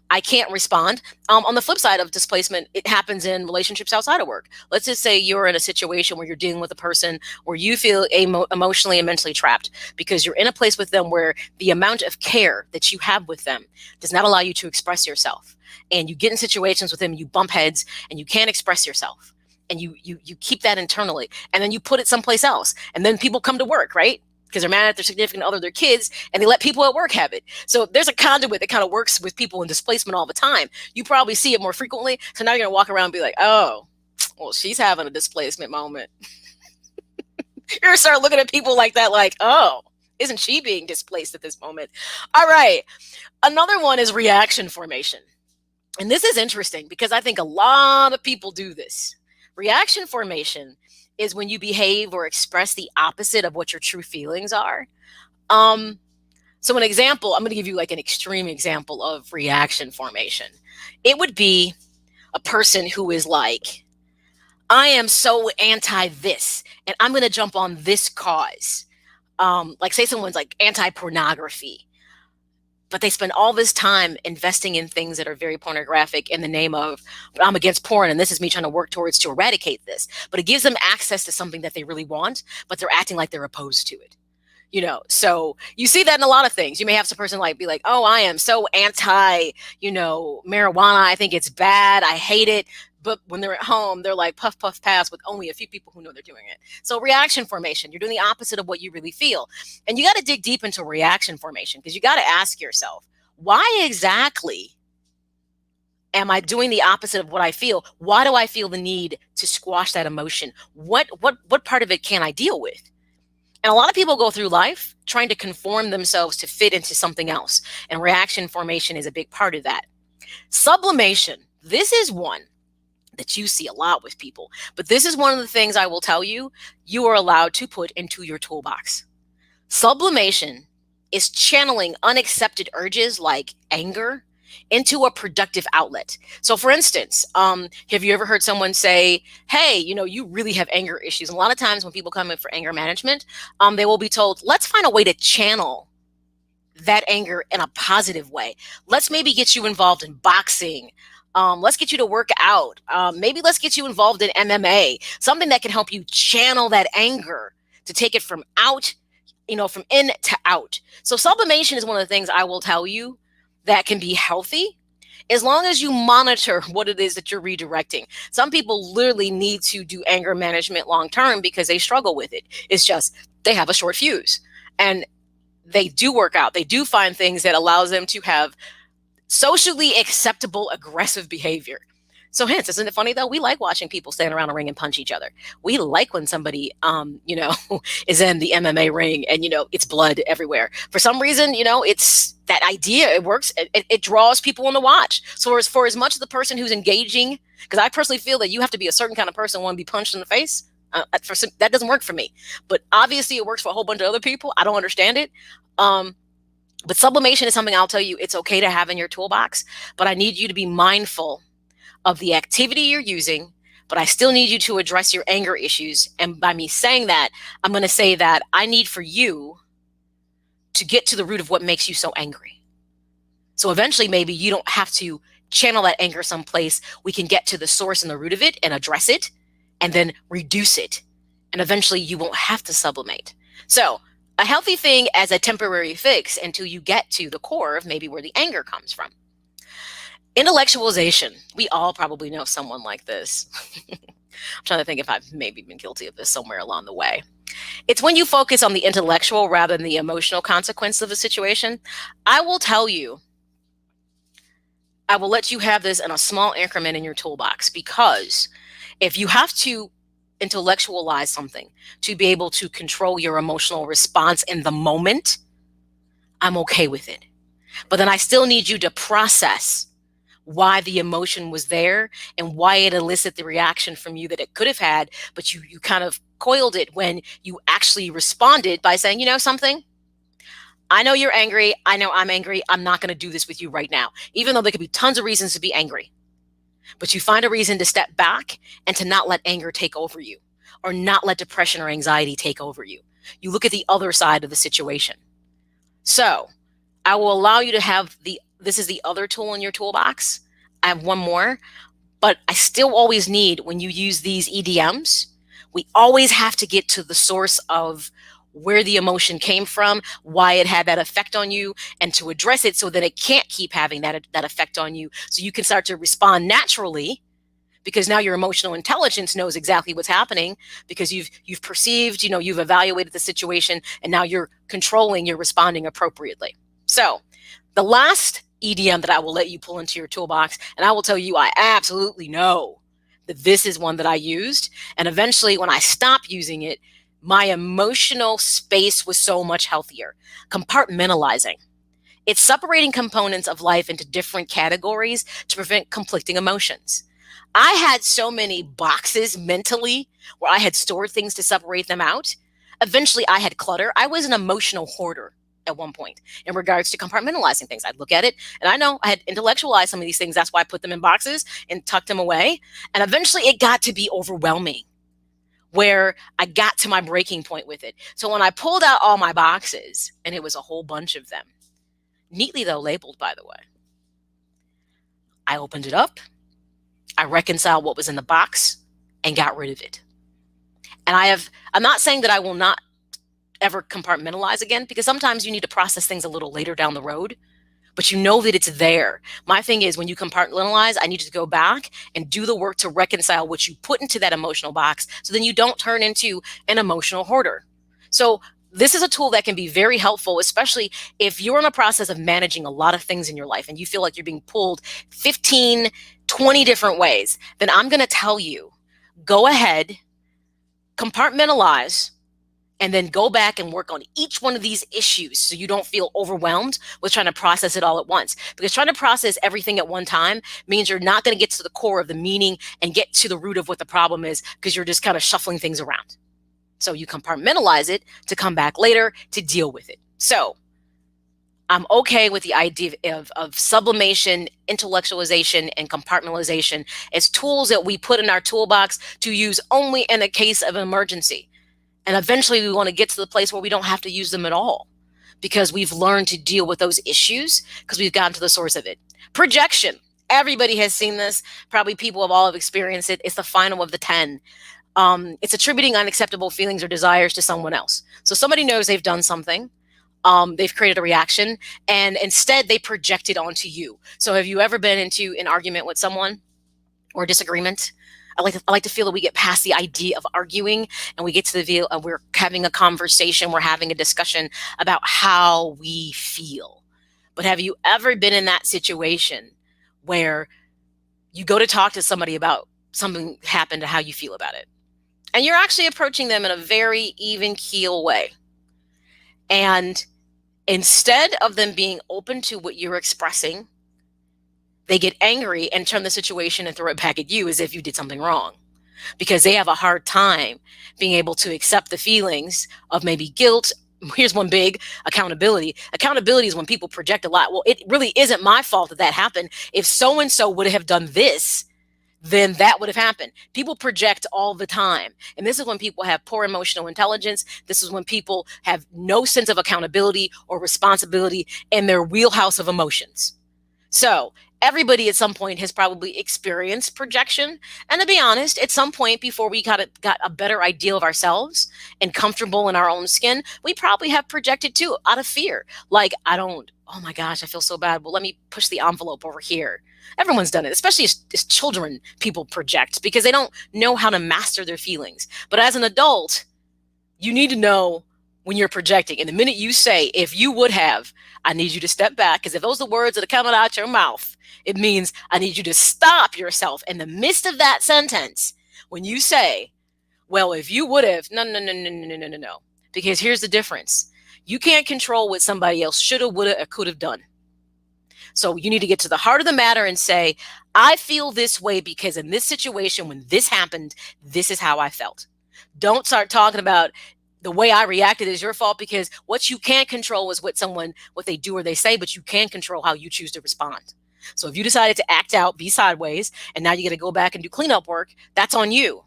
Speaker 2: I can't respond. On the flip side of displacement, it happens in relationships outside of work. Let's just say you're in a situation where you're dealing with a person where you feel emotionally and mentally trapped because you're in a place with them where the amount of care that you have with them does not allow you to express yourself. And you get in situations with them, you bump heads, and you can't express yourself. And you keep that internally, and then you put it someplace else. And then people come to work, right? because they're mad at their significant other, their kids, and they let people at work have it. So there's a conduit that kind of works with people in displacement all the time. You probably see it more frequently. So now you're going to walk around and be like, oh, well, she's having a displacement moment. You're going to start looking at people like that, like, oh, isn't she being displaced at this moment? All right. Another one is reaction formation. And this is interesting because I think a lot of people do this. Reaction formation is when you behave or express the opposite of what your true feelings are. So an example, I'm going to give you like an extreme example of reaction formation. It would be a person who is like, I am so anti this, and I'm going to jump on this cause. Like say someone's like anti-pornography, but they spend all this time investing in things that are very pornographic in the name of, I'm against porn and this is me trying to work towards to eradicate this. But it gives them access to something that they really want, but they're acting like they're opposed to it. So you see that in a lot of things. You may have some person like be like, oh, I am so anti, marijuana. I think it's bad. I hate it. But when they're at home, they're like puff, puff, pass with only a few people who know they're doing it. So reaction formation, you're doing the opposite of what you really feel. And you got to dig deep into reaction formation because you got to ask yourself, why exactly am I doing the opposite of what I feel? Why do I feel the need to squash that emotion? What part of it can I deal with? And a lot of people go through life trying to conform themselves to fit into something else. And reaction formation is a big part of that. Sublimation, this is one that you see a lot with people. But this is one of the things I will tell you, you are allowed to put into your toolbox. Sublimation is channeling unaccepted urges like anger into a productive outlet. So for instance, have you ever heard someone say, hey, you really have anger issues? And a lot of times when people come in for anger management, they will be told, let's find a way to channel that anger in a positive way. Let's maybe get you involved in boxing. Let's get you to work out. Maybe let's get you involved in MMA, something that can help you channel that anger to take it from out, from in to out. So sublimation is one of the things I will tell you that can be healthy as long as you monitor what it is that you're redirecting. Some people literally need to do anger management long term because they struggle with it. It's just they have a short fuse and they do work out. They do find things that allows them to have socially acceptable aggressive behavior. So hence, isn't it funny though? We like watching people stand around a ring and punch each other. We like when somebody, is in the MMA ring and, it's blood everywhere. For some reason, it's that idea. It works. It draws people in to watch. So for as much of the person who's engaging, because I personally feel that you have to be a certain kind of person want to be punched in the face. That doesn't work for me. But obviously it works for a whole bunch of other people. I don't understand it. But sublimation is something I'll tell you it's okay to have in your toolbox, but I need you to be mindful of the activity you're using, but I still need you to address your anger issues. And by me saying that, I'm going to say that I need for you to get to the root of what makes you so angry. So eventually, maybe you don't have to channel that anger someplace. We can get to the source and the root of it and address it and then reduce it. And eventually you won't have to sublimate. So a healthy thing as a temporary fix until you get to the core of maybe where the anger comes from. Intellectualization. We all probably know someone like this. I'm trying to think if I've maybe been guilty of this somewhere along the way. It's when you focus on the intellectual rather than the emotional consequence of a situation. I will tell you, I will let you have this in a small increment in your toolbox, because if you have to intellectualize something to be able to control your emotional response in the moment, I'm okay with it. But then I still need you to process why the emotion was there and why it elicited the reaction from you that it could have had, but you kind of coiled it when you actually responded by saying, something? I know you're angry. I know I'm angry. I'm not going to do this with you right now, even though there could be tons of reasons to be angry. But you find a reason to step back and to not let anger take over you, or not let depression or anxiety take over you. You look at the other side of the situation. So I will allow you to have this is the other tool in your toolbox. I have one more, but I still always need, when you use these EDMs, we always have to get to the source of where the emotion came from, why it had that effect on you, and to address it so that it can't keep having that effect on you. So you can start to respond naturally, because now your emotional intelligence knows exactly what's happening because you've perceived, you've evaluated the situation, and now you're controlling, you're responding appropriately. So the last EDM that I will let you pull into your toolbox, and I will tell you, I absolutely know that this is one that I used. And eventually, when I stopped using it, my emotional space was so much healthier. Compartmentalizing. It's separating components of life into different categories to prevent conflicting emotions. I had so many boxes mentally where I had stored things to separate them out. Eventually, I had clutter. I was an emotional hoarder at one point in regards to compartmentalizing things. I'd look at it, and I know I had intellectualized some of these things. That's why I put them in boxes and tucked them away. And eventually, it got to be overwhelming, where I got to my breaking point with it. So when I pulled out all my boxes, and it was a whole bunch of them, neatly though labeled, by the way, I opened it up, I reconciled what was in the box, and got rid of it. And I'm not saying that I will not ever compartmentalize again, because sometimes you need to process things a little later down the road, but you know that it's there. My thing is, when you compartmentalize, I need you to go back and do the work to reconcile what you put into that emotional box, so then you don't turn into an emotional hoarder. So this is a tool that can be very helpful, especially if you're in a process of managing a lot of things in your life and you feel like you're being pulled 15, 20 different ways. Then I'm going to tell you, go ahead, compartmentalize, and then go back and work on each one of these issues so you don't feel overwhelmed with trying to process it all at once. Because trying to process everything at one time means you're not going to get to the core of the meaning and get to the root of what the problem is, because you're just kind of shuffling things around. So you compartmentalize it to come back later to deal with it. So I'm okay with the idea of sublimation, intellectualization, and compartmentalization as tools that we put in our toolbox to use only in a case of an emergency. And eventually we want to get to the place where we don't have to use them at all, because we've learned to deal with those issues because we've gotten to the source of it. Projection. Everybody has seen this. Probably people have experienced it. It's the final of the 10. It's attributing unacceptable feelings or desires to someone else. So somebody knows they've done something. They've created a reaction, and instead they project it onto you. So have you ever been into an argument with someone or disagreement? I like to feel that we get past the idea of arguing and we get to the feel of we're having a conversation, we're having a discussion about how we feel. But have you ever been in that situation where you go to talk to somebody about something happened and how you feel about it? And you're actually approaching them in a very even keel way. And instead of them being open to what you're expressing, they get angry and turn the situation and throw it back at you as if you did something wrong, because they have a hard time being able to accept the feelings of maybe guilt. Here's one big: accountability. Accountability is when people project a lot. Well, it really isn't my fault that happened. If so-and-so would have done this, then that would have happened. People project all the time. And this is when people have poor emotional intelligence. This is when people have no sense of accountability or responsibility in their wheelhouse of emotions. So everybody at some point has probably experienced projection. And to be honest, at some point before we got a better idea of ourselves and comfortable in our own skin, we probably have projected too, out of fear. Like, oh my gosh, I feel so bad. Well, let me push the envelope over here. Everyone's done it, especially as children. People project because they don't know how to master their feelings. But as an adult, you need to know when you're projecting. And the minute you say, if you would have, I need you to step back, because if those are the words that are coming out your mouth, it means I need you to stop yourself in the midst of that sentence when you say, well, if you would have, no. Because here's the difference. You can't control what somebody else shoulda, woulda, or could have done. So you need to get to the heart of the matter and say, I feel this way because in this situation, when this happened, this is how I felt. Don't start talking about the way I reacted is your fault, because what you can't control is what they do or they say, but you can control how you choose to respond. So if you decided to act out, be sideways, and now you got to go back and do cleanup work, that's on you.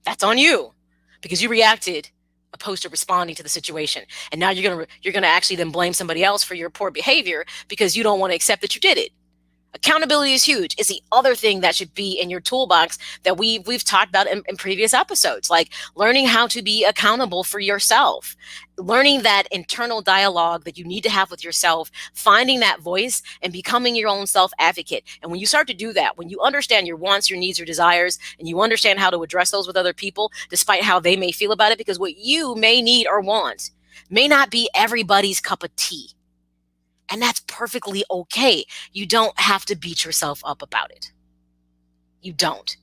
Speaker 2: That's on you, because you reacted opposed to responding to the situation. And now you're gonna actually then blame somebody else for your poor behavior because you don't want to accept that you did it. Accountability is huge. It's the other thing that should be in your toolbox that we've talked about in previous episodes, like learning how to be accountable for yourself, learning that internal dialogue that you need to have with yourself, finding that voice and becoming your own self advocate. And when you start to do that, when you understand your wants, your needs, your desires, and you understand how to address those with other people, despite how they may feel about it, because what you may need or want may not be everybody's cup of tea. And that's perfectly okay. You don't have to beat yourself up about it. You don't.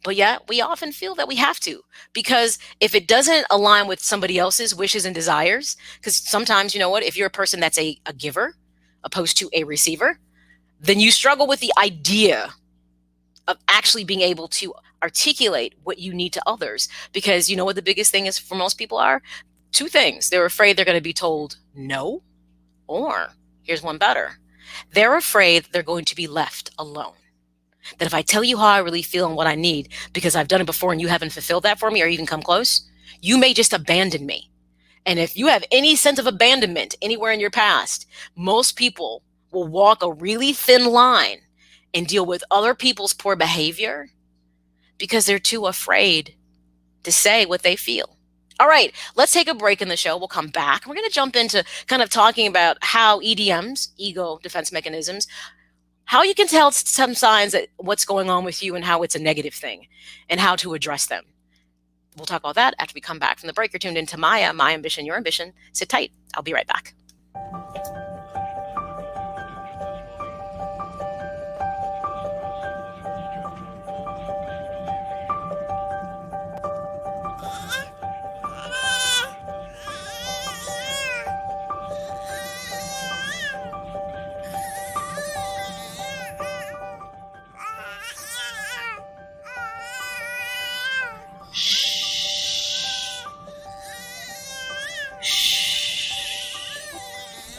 Speaker 2: But yet we often feel that we have to, because if it doesn't align with somebody else's wishes and desires, because sometimes, you know what, if you're a person that's a giver opposed to a receiver, then you struggle with the idea of actually being able to articulate what you need to others. Because you know what the biggest thing is for most people are? Two things. They're afraid they're going to be told no, or here's one better. They're afraid they're going to be left alone. That if I tell you how I really feel and what I need, because I've done it before and you haven't fulfilled that for me or even come close, you may just abandon me. And if you have any sense of abandonment anywhere in your past, most people will walk a really thin line and deal with other people's poor behavior because they're too afraid to say what they feel. All right, let's take a break in the show. We'll come back. We're going to jump into kind of talking about how EDMs, ego defense mechanisms, how you can tell some signs that what's going on with you and how it's a negative thing and how to address them. We'll talk about that after we come back from the break. You're tuned into My Ambition, Your Ambition. Sit tight. I'll be right back.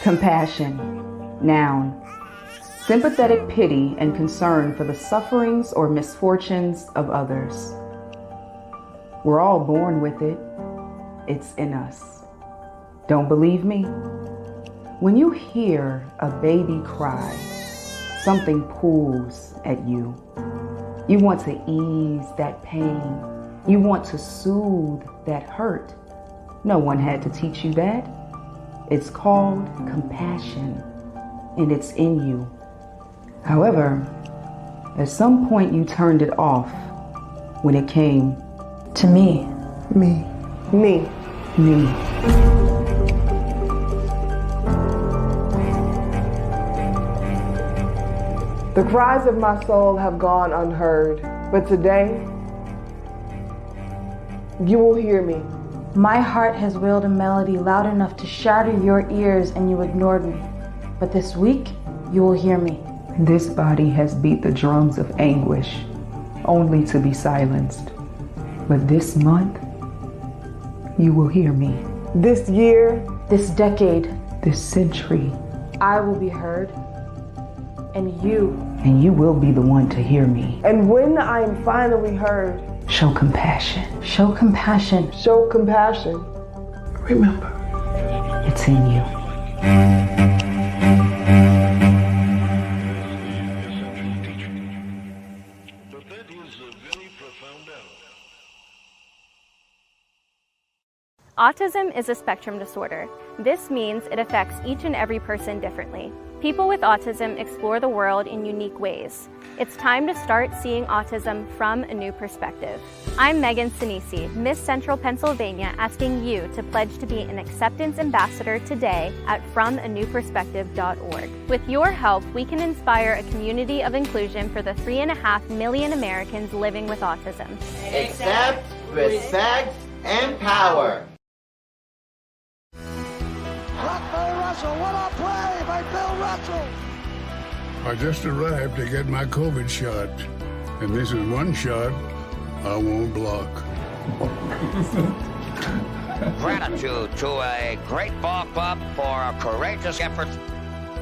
Speaker 3: Compassion, noun. Sympathetic pity and concern for the sufferings or misfortunes of others. We're all born with it. It's in us. Don't believe me? When you hear a baby cry, something pulls at you. You want to ease that pain. You want to soothe that hurt. No one had to teach you that. It's called compassion, and it's in you. However, at some point you turned it off when it came to me. Me.
Speaker 4: The cries of my soul have gone unheard, but today, you will hear me.
Speaker 5: My heart has wailed a melody loud enough to shatter your ears, and you ignored me. But this week, you will hear me.
Speaker 3: This body has beat the drums of anguish, only to be silenced. But this month, you will hear me.
Speaker 4: This year,
Speaker 5: this decade,
Speaker 3: this century,
Speaker 5: I will be heard. And
Speaker 3: you will be the one to hear me.
Speaker 4: And when I am finally heard,
Speaker 3: show compassion.
Speaker 5: Show compassion.
Speaker 4: Show compassion.
Speaker 3: Remember, it's in you.
Speaker 6: Autism is a spectrum disorder. This means it affects each and every person differently. People with autism explore the world in unique ways. It's time to start seeing autism from a new perspective. I'm Megan Sinisi, Miss Central Pennsylvania, asking you to pledge to be an acceptance ambassador today at FromANewPerspective.org. With your help, we can inspire a community of inclusion for the 3.5 million Americans living with autism.
Speaker 7: Accept, respect, and power.
Speaker 8: Russell, what a play by Bill Russell!
Speaker 9: I just arrived to get my COVID shot, and this is one shot I won't block.
Speaker 10: Gratitude to a great ball club for a courageous effort.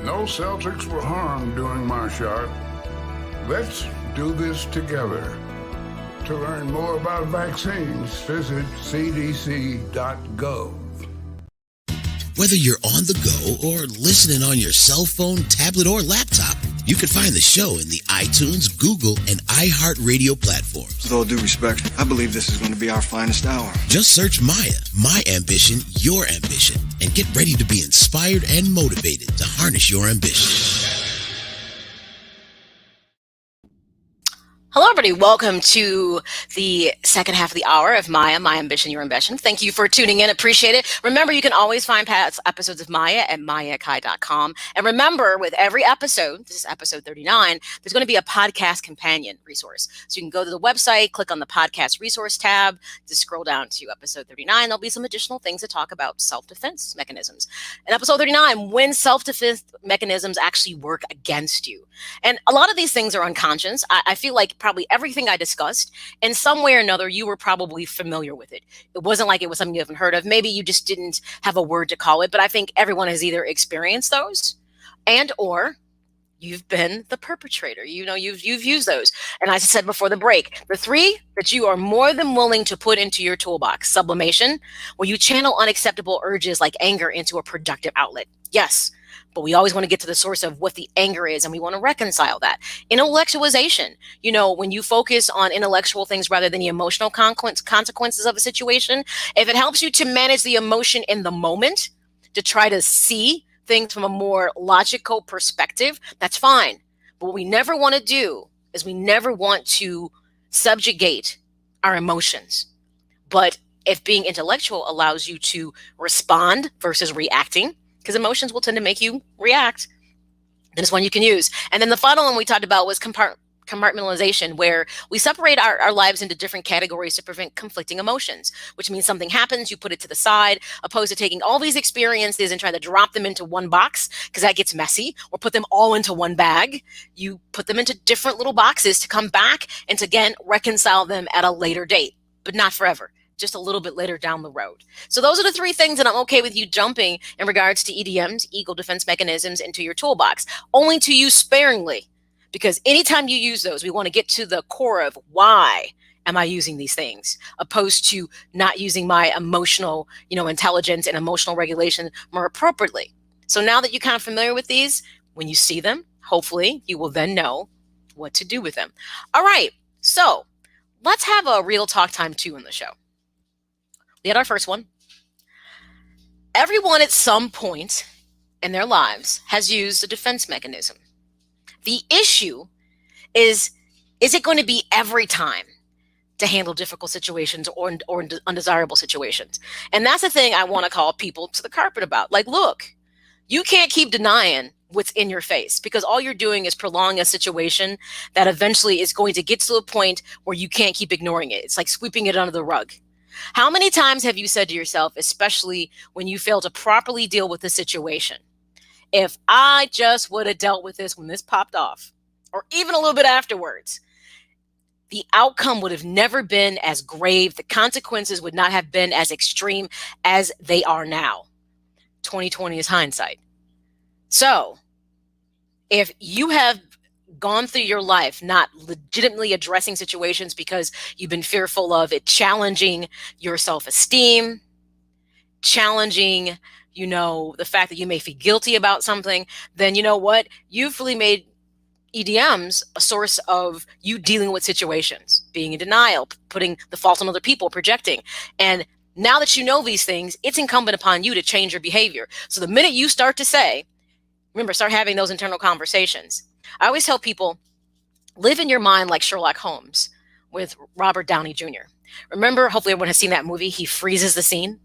Speaker 9: No Celtics were harmed during my shot. Let's do this together. To learn more about vaccines, visit cdc.gov.
Speaker 1: Whether you're on the go or listening on your cell phone, tablet, or laptop, You can find the show in the iTunes, Google, and iHeartRadio platforms.
Speaker 11: With all due respect, I believe this is going to be our finest hour.
Speaker 1: Just search Maya, My Ambition, Your Ambition, and get ready to be inspired and motivated to harness your ambition.
Speaker 2: Hello, everybody. Welcome to the second half of the hour of Maya, My Ambition, Your Ambition. Thank you for tuning in. Appreciate it. Remember, you can always find past episodes of Maya at mayakai.com. And remember, with every episode, this is episode 39, there's going to be a podcast companion resource. So you can go to the website, click on the podcast resource tab, just scroll down to episode 39. There'll be some additional things to talk about self-defense mechanisms. In episode 39, when self-defense mechanisms actually work against you. And a lot of these things are unconscious. I feel like probably everything I discussed, in some way or another, you were probably familiar with it. It wasn't like it was something you haven't heard of. Maybe you just didn't have a word to call it, but I think everyone has either experienced those and or you've been the perpetrator. You've used those. And as I said before the break, the three that you are more than willing to put into your toolbox: sublimation, where you channel unacceptable urges like anger into a productive outlet. Yes, but we always want to get to the source of what the anger is, and we want to reconcile that. Intellectualization, when you focus on intellectual things rather than the emotional consequences of a situation, if it helps you to manage the emotion in the moment, to try to see things from a more logical perspective, that's fine. But what we never want to do is we never want to subjugate our emotions. But if being intellectual allows you to respond versus reacting, because emotions will tend to make you react, then it's one you can use. And then the final one we talked about was compartmentalization, where we separate our lives into different categories to prevent conflicting emotions, which means something happens, you put it to the side, opposed to taking all these experiences and trying to drop them into one box, because that gets messy, or put them all into one bag. You put them into different little boxes to come back and to, again, reconcile them at a later date, but not forever. Just a little bit later down the road. So those are the three things that I'm okay with you jumping in regards to EDMs, ego defense mechanisms, into your toolbox, only to use sparingly, because anytime you use those, we want to get to the core of why am I using these things, opposed to not using my emotional, intelligence and emotional regulation more appropriately. So now that you're kind of familiar with these, when you see them, hopefully you will then know what to do with them. All right. So let's have a real talk time 2 in the show. We had our first one. Everyone at some point in their lives has used a defense mechanism. The issue is it going to be every time to handle difficult situations or undesirable situations? And that's the thing I want to call people to the carpet about. Like, look, you can't keep denying what's in your face, because all you're doing is prolonging a situation that eventually is going to get to a point where you can't keep ignoring it. It's like sweeping it under the rug. How many times have you said to yourself, especially when you fail to properly deal with the situation, if I just would have dealt with this when this popped off, or even a little bit afterwards, the outcome would have never been as grave. The consequences would not have been as extreme as they are now. 2020 is hindsight. So if you have gone through your life not legitimately addressing situations because you've been fearful of it challenging your self-esteem, challenging, the fact that you may feel guilty about something, then you know what? You've really made EDMs a source of you dealing with situations, being in denial, putting the fault on other people, projecting. And now that you know these things, it's incumbent upon you to change your behavior. So the minute you start to say, remember, start having those internal conversations. I always tell people, live in your mind like Sherlock Holmes with Robert Downey Jr. Remember, hopefully everyone has seen that movie. He freezes the scene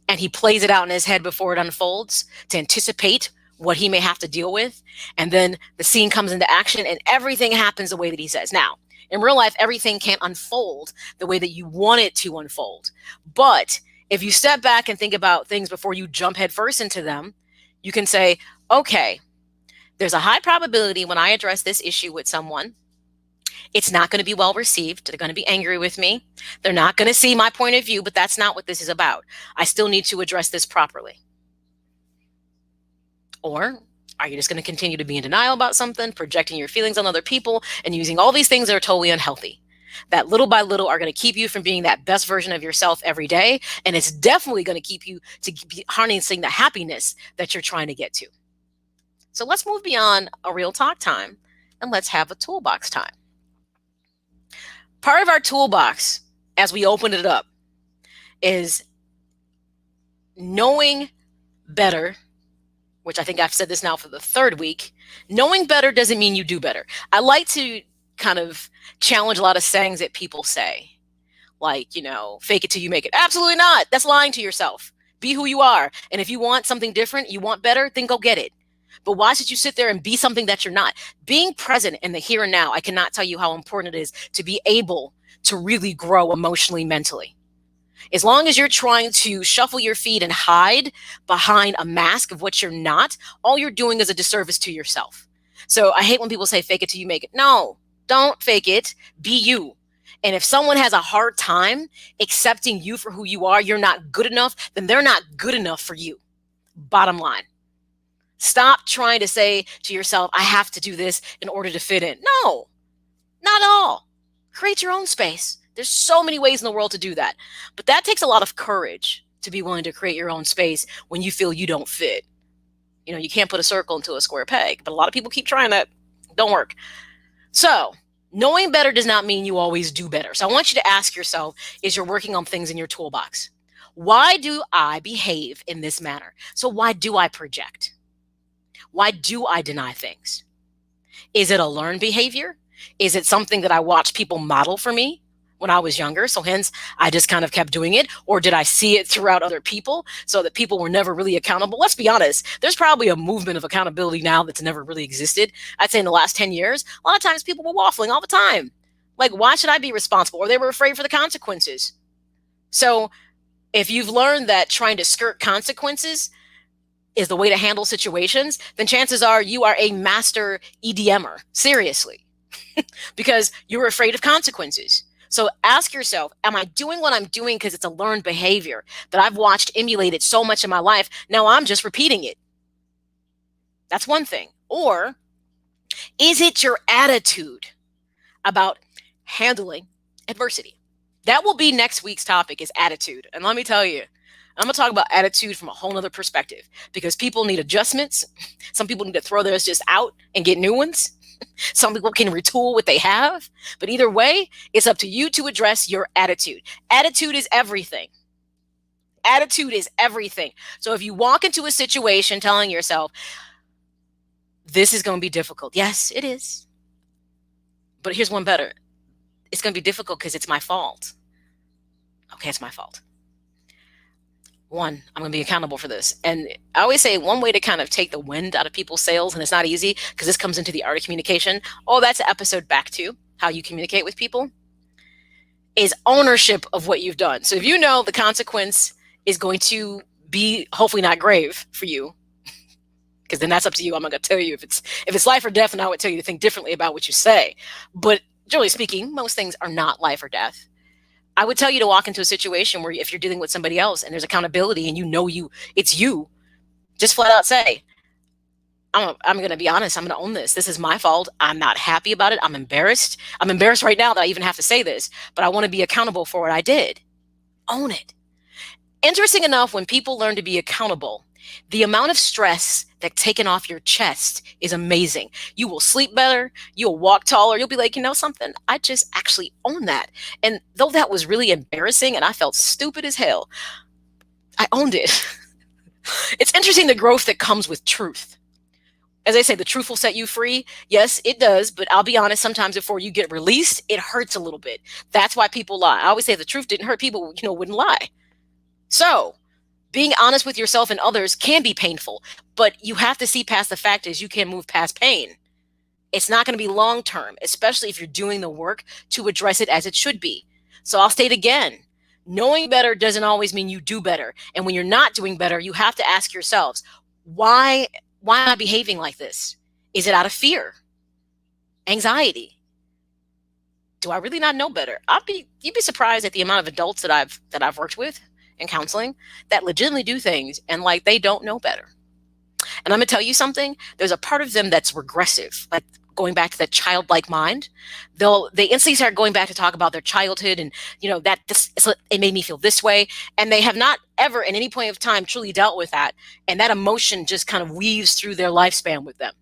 Speaker 2: and he plays it out in his head before it unfolds to anticipate what he may have to deal with. And then the scene comes into action and everything happens the way that he says. Now, in real life, everything can't unfold the way that you want it to unfold. But if you step back and think about things before you jump headfirst into them, you can say, okay, there's a high probability when I address this issue with someone, it's not going to be well received. They're going to be angry with me. They're not going to see my point of view, but that's not what this is about. I still need to address this properly. Or are you just going to continue to be in denial about something, projecting your feelings on other people, and using all these things that are totally unhealthy, that little by little are going to keep you from being that best version of yourself every day? And it's definitely going to keep you to be harnessing the happiness that you're trying to get to. So let's move beyond a real talk time and let's have a toolbox time. Part of our toolbox, as we open it up, is knowing better, which I think I've said this now for the 3rd week. Knowing better doesn't mean you do better. I like to kind of challenge a lot of sayings that people say, like, fake it till you make it. Absolutely not. That's lying to yourself. Be who you are. And if you want something different, you want better, then go get it. But why should you sit there and be something that you're not? Being present in the here and now, I cannot tell you how important it is to be able to really grow emotionally, mentally. As long as you're trying to shuffle your feet and hide behind a mask of what you're not, all you're doing is a disservice to yourself. So I hate when people say fake it till you make it. No, don't fake it. Be you. And if someone has a hard time accepting you for who you are, you're not good enough, then they're not good enough for you. Bottom line. Stop trying to say to yourself, I have to do this in order to fit in. No, not at all. Create your own space. There's so many ways in the world to do that. But that takes a lot of courage to be willing to create your own space when you feel you don't fit. You can't put a circle into a square peg, but a lot of people keep trying that. Don't work. So knowing better does not mean you always do better. So I want you to ask yourself, as you're working on things in your toolbox, why do I behave in this manner? So why do I project? Why do I deny things? Is it a learned behavior? Is it something that I watched people model for me when I was younger? So hence, I just kind of kept doing it. Or did I see it throughout other people so that people were never really accountable? Let's be honest. There's probably a movement of accountability now that's never really existed. I'd say in the last 10 years, a lot of times people were waffling all the time. Like, why should I be responsible? Or they were afraid for the consequences. So if you've learned that trying to skirt consequences is the way to handle situations, then chances are you are a master EDMer. Seriously. Because you're afraid of consequences. So ask yourself, am I doing what I'm doing because it's a learned behavior that I've watched emulated so much in my life? Now I'm just repeating it. That's one thing. Or is it your attitude about handling adversity? That will be next week's topic, is attitude. And let me tell you, I'm going to talk about attitude from a whole nother perspective, because people need adjustments. Some people need to throw theirs just out and get new ones. Some people can retool what they have. But either way, it's up to you to address your attitude. Attitude is everything. Attitude is everything. So if you walk into a situation telling yourself, this is going to be difficult. Yes, it is. But here's one better. It's going to be difficult because it's my fault. Okay, it's my fault. One, I'm going to be accountable for this. And I always say one way to kind of take the wind out of people's sails, and it's not easy because this comes into the art of communication. Oh, that's an episode back to how you communicate with people, is ownership of what you've done. So if you know the consequence is going to be hopefully not grave for you, because then that's up to you. I'm not going to tell you if it's life or death, and I would tell you to think differently about what you say. But generally speaking, most things are not life or death. I would tell you to walk into a situation where if you're dealing with somebody else and there's accountability and it's you, just flat out say, I'm going to be honest. I'm going to own this. This is my fault. I'm not happy about it. I'm embarrassed. I'm embarrassed right now that I even have to say this, but I want to be accountable for what I did. Own it. Interesting enough, when people learn to be accountable, the amount of stress that's taken off your chest is amazing. You will sleep better. You'll walk taller. You'll be like, you know something? I just actually own that. And though that was really embarrassing and I felt stupid as hell, I owned it. It's interesting, the growth that comes with truth. As I say, the truth will set you free. Yes, it does. But I'll be honest, sometimes before you get released, it hurts a little bit. That's why people lie. I always say if the truth didn't hurt, people, wouldn't lie. So being honest with yourself and others can be painful, but you have to see past the fact is you can move past pain. It's not going to be long term, especially if you're doing the work to address it as it should be. So I'll state again, knowing better doesn't always mean you do better. And when you're not doing better, you have to ask yourselves, why am I behaving like this? Is it out of fear? Anxiety? Do I really not know better? You'd be surprised at the amount of adults that I've worked with in counseling that legitimately do things and like they don't know better. And I'm going to tell you something, there's a part of them that's regressive, like going back to that childlike mind. They instantly start going back to talk about their childhood and, it made me feel this way. And they have not ever at any point of time truly dealt with that. And that emotion just kind of weaves through their lifespan with them.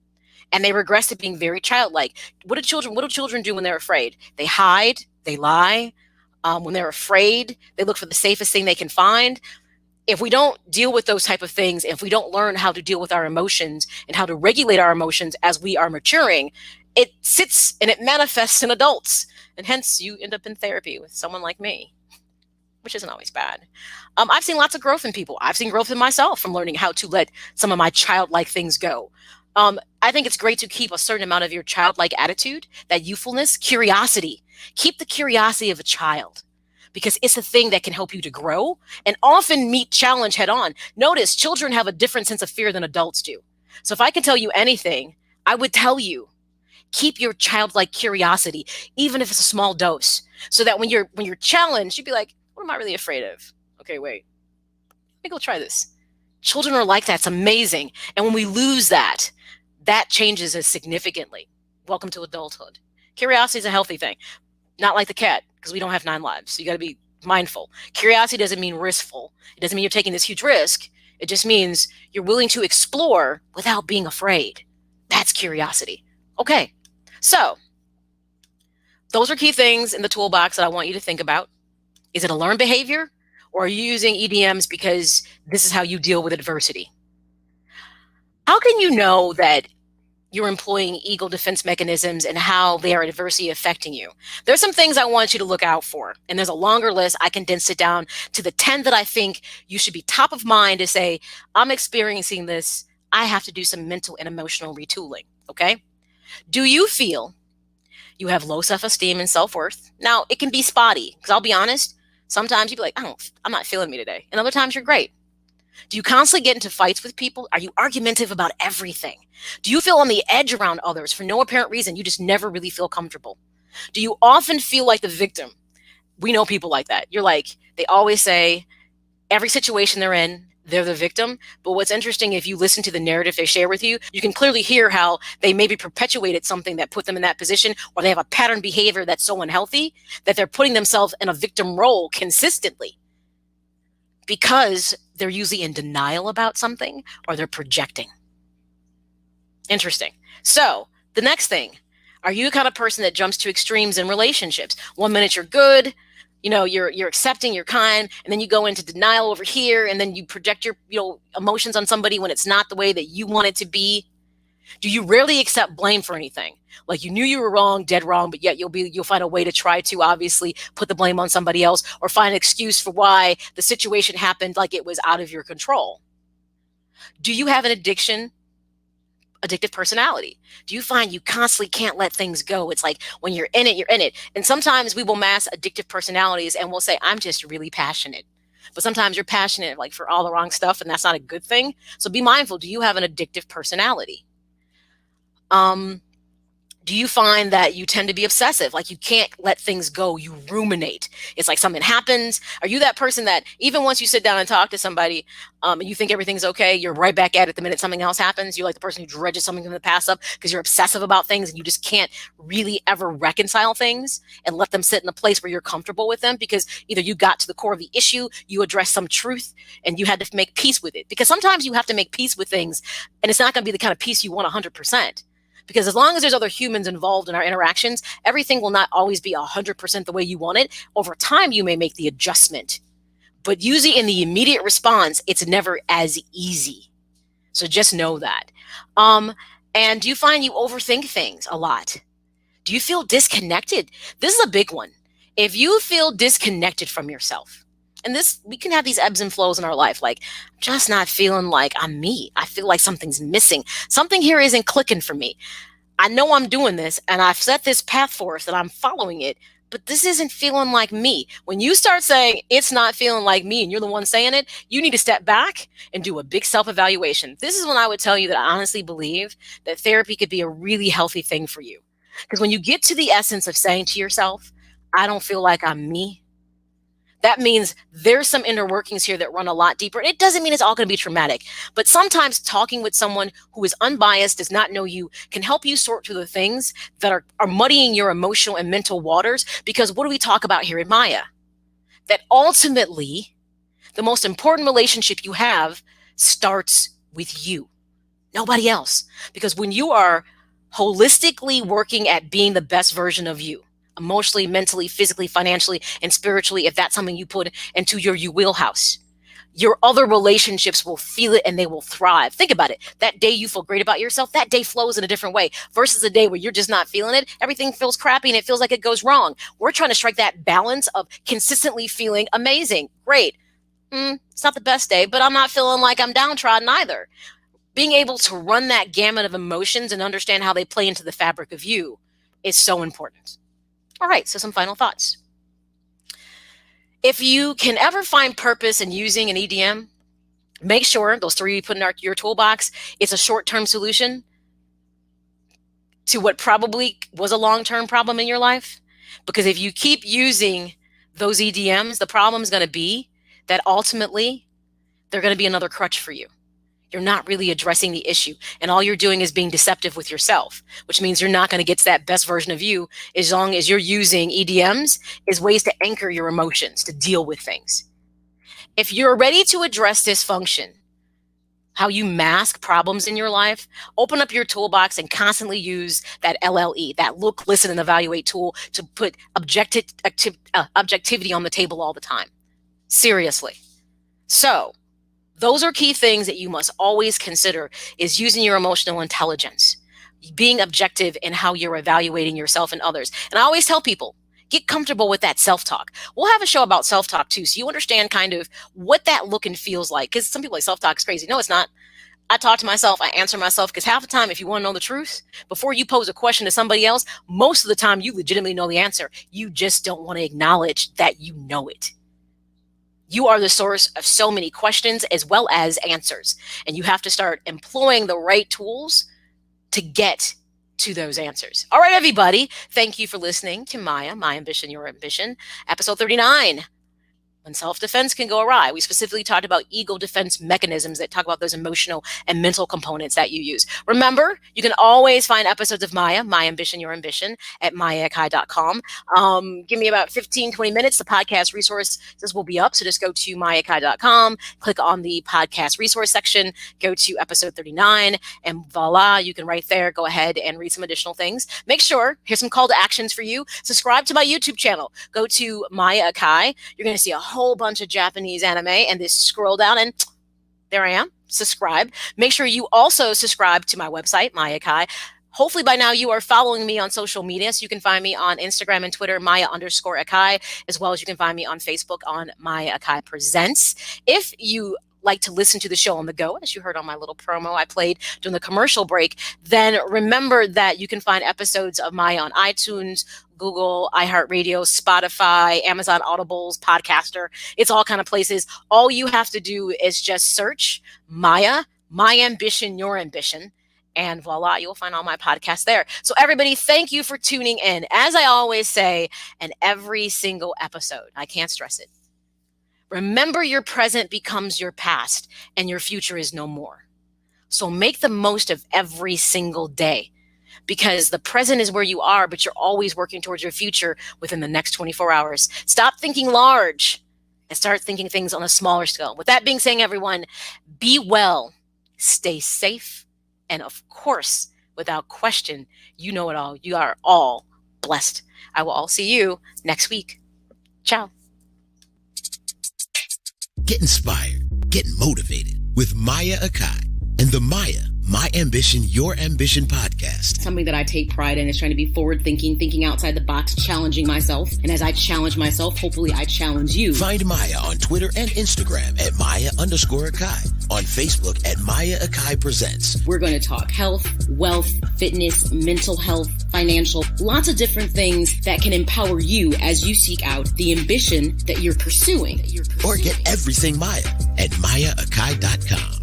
Speaker 2: And they regress to being very childlike. What do children do when they're afraid? They hide, they lie. When they're afraid, they look for the safest thing they can find. If we don't deal with those type of things, if we don't learn how to deal with our emotions and how to regulate our emotions as we are maturing, it sits and it manifests in adults. And hence you end up in therapy with someone like me, which isn't always bad. I've seen lots of growth in people. I've seen growth in myself from learning how to let some of my childlike things go. I think it's great to keep a certain amount of your childlike attitude, that youthfulness, curiosity. Keep the curiosity of a child, because it's a thing that can help you to grow and often meet challenge head on. Notice children have a different sense of fear than adults do. So if I can tell you anything, I would tell you, keep your childlike curiosity, even if it's a small dose, so that when you're challenged, you'd be like, what am I really afraid of? Okay, wait, let me go try this. Children are like that. It's amazing. And when we lose that, that changes us significantly. Welcome to adulthood. Curiosity is a healthy thing. Not like the cat, because we don't have 9 lives. So you got to be mindful. Curiosity doesn't mean riskful. It doesn't mean you're taking this huge risk. It just means you're willing to explore without being afraid. That's curiosity. Okay, so those are key things in the toolbox that I want you to think about. Is it a learned behavior, or are you using EDMs because this is how you deal with adversity? How can you know that you're employing ego defense mechanisms and how they are adversely affecting you? There's some things I want you to look out for, and there's a longer list. I condensed it down to the 10 that I think you should be top of mind to say, I'm experiencing this. I have to do some mental and emotional retooling. Okay. Do you feel you have low self-esteem and self-worth? Now, it can be spotty, because I'll be honest, sometimes you'd be like, I'm not feeling me today. And other times you're great. Do you constantly get into fights with people? Are you argumentative about everything? Do you feel on the edge around others for no apparent reason? You just never really feel comfortable. Do you often feel like the victim? We know people like that. You're like, they always say every situation they're in, they're the victim. But what's interesting, if you listen to the narrative they share with you, you can clearly hear how they maybe perpetuated something that put them in that position, or they have a pattern behavior that's so unhealthy that they're putting themselves in a victim role consistently, because they're usually in denial about something or they're projecting. Interesting. So the next thing, are you the kind of person that jumps to extremes in relationships? 1 minute you're good, you're accepting, you're kind, and then you go into denial over here, and then you project your emotions on somebody when it's not the way that you want it to be. Do you rarely accept blame for anything? Like, you knew you were wrong, dead wrong, but yet you'll find a way to try to obviously put the blame on somebody else, or find an excuse for why the situation happened like it was out of your control. Do you have an addictive personality? Do you find you constantly can't let things go? It's like when you're in it, you're in it. And sometimes we will mask addictive personalities and we'll say, I'm just really passionate. But sometimes you're passionate like for all the wrong stuff, and that's not a good thing. So be mindful. Do you have an addictive personality? Do you find that you tend to be obsessive? Like, you can't let things go. You ruminate. It's like something happens. Are you that person that even once you sit down and talk to somebody and you think everything's okay, you're right back at it the minute something else happens? You're like the person who dredges something from the past up because you're obsessive about things, and you just can't really ever reconcile things and let them sit in a place where you're comfortable with them, because either you got to the core of the issue, you addressed some truth, and you had to make peace with it. Because sometimes you have to make peace with things, and it's not going to be the kind of peace you want 100%. Because as long as there's other humans involved in our interactions, everything will not always be 100% the way you want it. Over time, you may make the adjustment. But usually in the immediate response, it's never as easy. So just know that. And do you find you overthink things a lot? Do you feel disconnected? This is a big one. If you feel disconnected from yourself, and we can have these ebbs and flows in our life, like, I'm just not feeling like I'm me. I feel like something's missing. Something here isn't clicking for me. I know I'm doing this, and I've set this path forth, and I'm following it, but this isn't feeling like me. When you start saying it's not feeling like me, and you're the one saying it, you need to step back and do a big self-evaluation. This is when I would tell you that I honestly believe that therapy could be a really healthy thing for you. Because when you get to the essence of saying to yourself, I don't feel like I'm me, That means there's some inner workings here that run a lot deeper. It doesn't mean it's all going to be traumatic, but sometimes talking with someone who is unbiased, does not know you, can help you sort through the things that are muddying your emotional and mental waters. Because what do we talk about here in Maya? That ultimately, the most important relationship you have starts with you, nobody else. Because when you are holistically working at being the best version of you, emotionally, mentally, physically, financially, and spiritually, if that's something you put into your wheelhouse, your other relationships will feel it and they will thrive. Think about it. That day you feel great about yourself, that day flows in a different way versus a day where you're just not feeling it. Everything feels crappy and it feels like it goes wrong. We're trying to strike that balance of consistently feeling amazing. Great. It's not the best day, but I'm not feeling like I'm downtrodden either. Being able to run that gamut of emotions and understand how they play into the fabric of you is so important. All right, so some final thoughts. If you can ever find purpose in using an EDM, make sure those 3 you put in your toolbox, it's a short-term solution to what probably was a long-term problem in your life. Because if you keep using those EDMs, the problem is going to be that ultimately they're going to be another crutch for you. You're not really addressing the issue. And all you're doing is being deceptive with yourself, which means you're not going to get to that best version of you as long as you're using EDMs as ways to anchor your emotions, to deal with things. If you're ready to address dysfunction, how you mask problems in your life, open up your toolbox and constantly use that LLE, that look, listen, and evaluate tool to put objectivity on the table all the time. Seriously. So, those are key things that you must always consider, is using your emotional intelligence, being objective in how you're evaluating yourself and others. And I always tell people, get comfortable with that self-talk. We'll have a show about self-talk too, so you understand kind of what that look and feels like. Because some people like self-talk is crazy. No, it's not. I talk to myself, I answer myself, because half the time, if you want to know the truth, before you pose a question to somebody else, most of the time you legitimately know the answer. You just don't want to acknowledge that you know it. You are the source of so many questions as well as answers. And you have to start employing the right tools to get to those answers. All right, everybody. Thank you for listening to Maya, My Ambition, Your Ambition, episode 39. When self-defense can go awry. We specifically talked about ego defense mechanisms that talk about those emotional and mental components that you use. Remember, you can always find episodes of Maya, My Ambition, Your Ambition at MA.com. Give me about 15, 20 minutes. The podcast resources will be up. So just go to MA.com, click on the podcast resource section, go to episode 39, and voila, you can right there go ahead and read some additional things. Make sure, here's some call to actions for you. Subscribe to my YouTube channel. Go to M.A.Y.A. You're going to see a whole bunch of Japanese anime, and this scroll down and there I am. Subscribe. Make sure you also subscribe to my website, M.A.Y.A. Hopefully by now you are following me on social media, so you can find me on Instagram and Twitter, Maya_Akai, as well as you can find me on Facebook on Maya Presents. If you like to listen to the show on the go, as you heard on my little promo I played during the commercial break, then remember that you can find episodes of Maya on iTunes, Google, iHeartRadio, Spotify, Amazon Audibles, Podcaster. It's all kind of places. All you have to do is just search Maya, My Ambition, Your Ambition, and voila, you'll find all my podcasts there. So everybody, thank you for tuning in. As I always say in every single episode, I can't stress it. Remember, your present becomes your past and your future is no more. So make the most of every single day, because the present is where you are, but you're always working towards your future within the next 24 hours. Stop thinking large and start thinking things on a smaller scale. With that being said, everyone, be well, stay safe, and of course, without question, you know it all. You are all blessed. I will all see you next week. Ciao.
Speaker 1: Get inspired, get motivated with Maya Akai and the Maya, My Ambition, Your Ambition podcast.
Speaker 2: Something that I take pride in is trying to be forward thinking, thinking outside the box, challenging myself. And as I challenge myself, hopefully I challenge you.
Speaker 1: Find Maya on Twitter and Instagram at Maya_Akai. On Facebook at Maya Akai Presents.
Speaker 2: We're going to talk health, wealth, fitness, mental health, financial, lots of different things that can empower you as you seek out the ambition that you're pursuing.
Speaker 1: Or get everything Maya at MAYAAkai.com.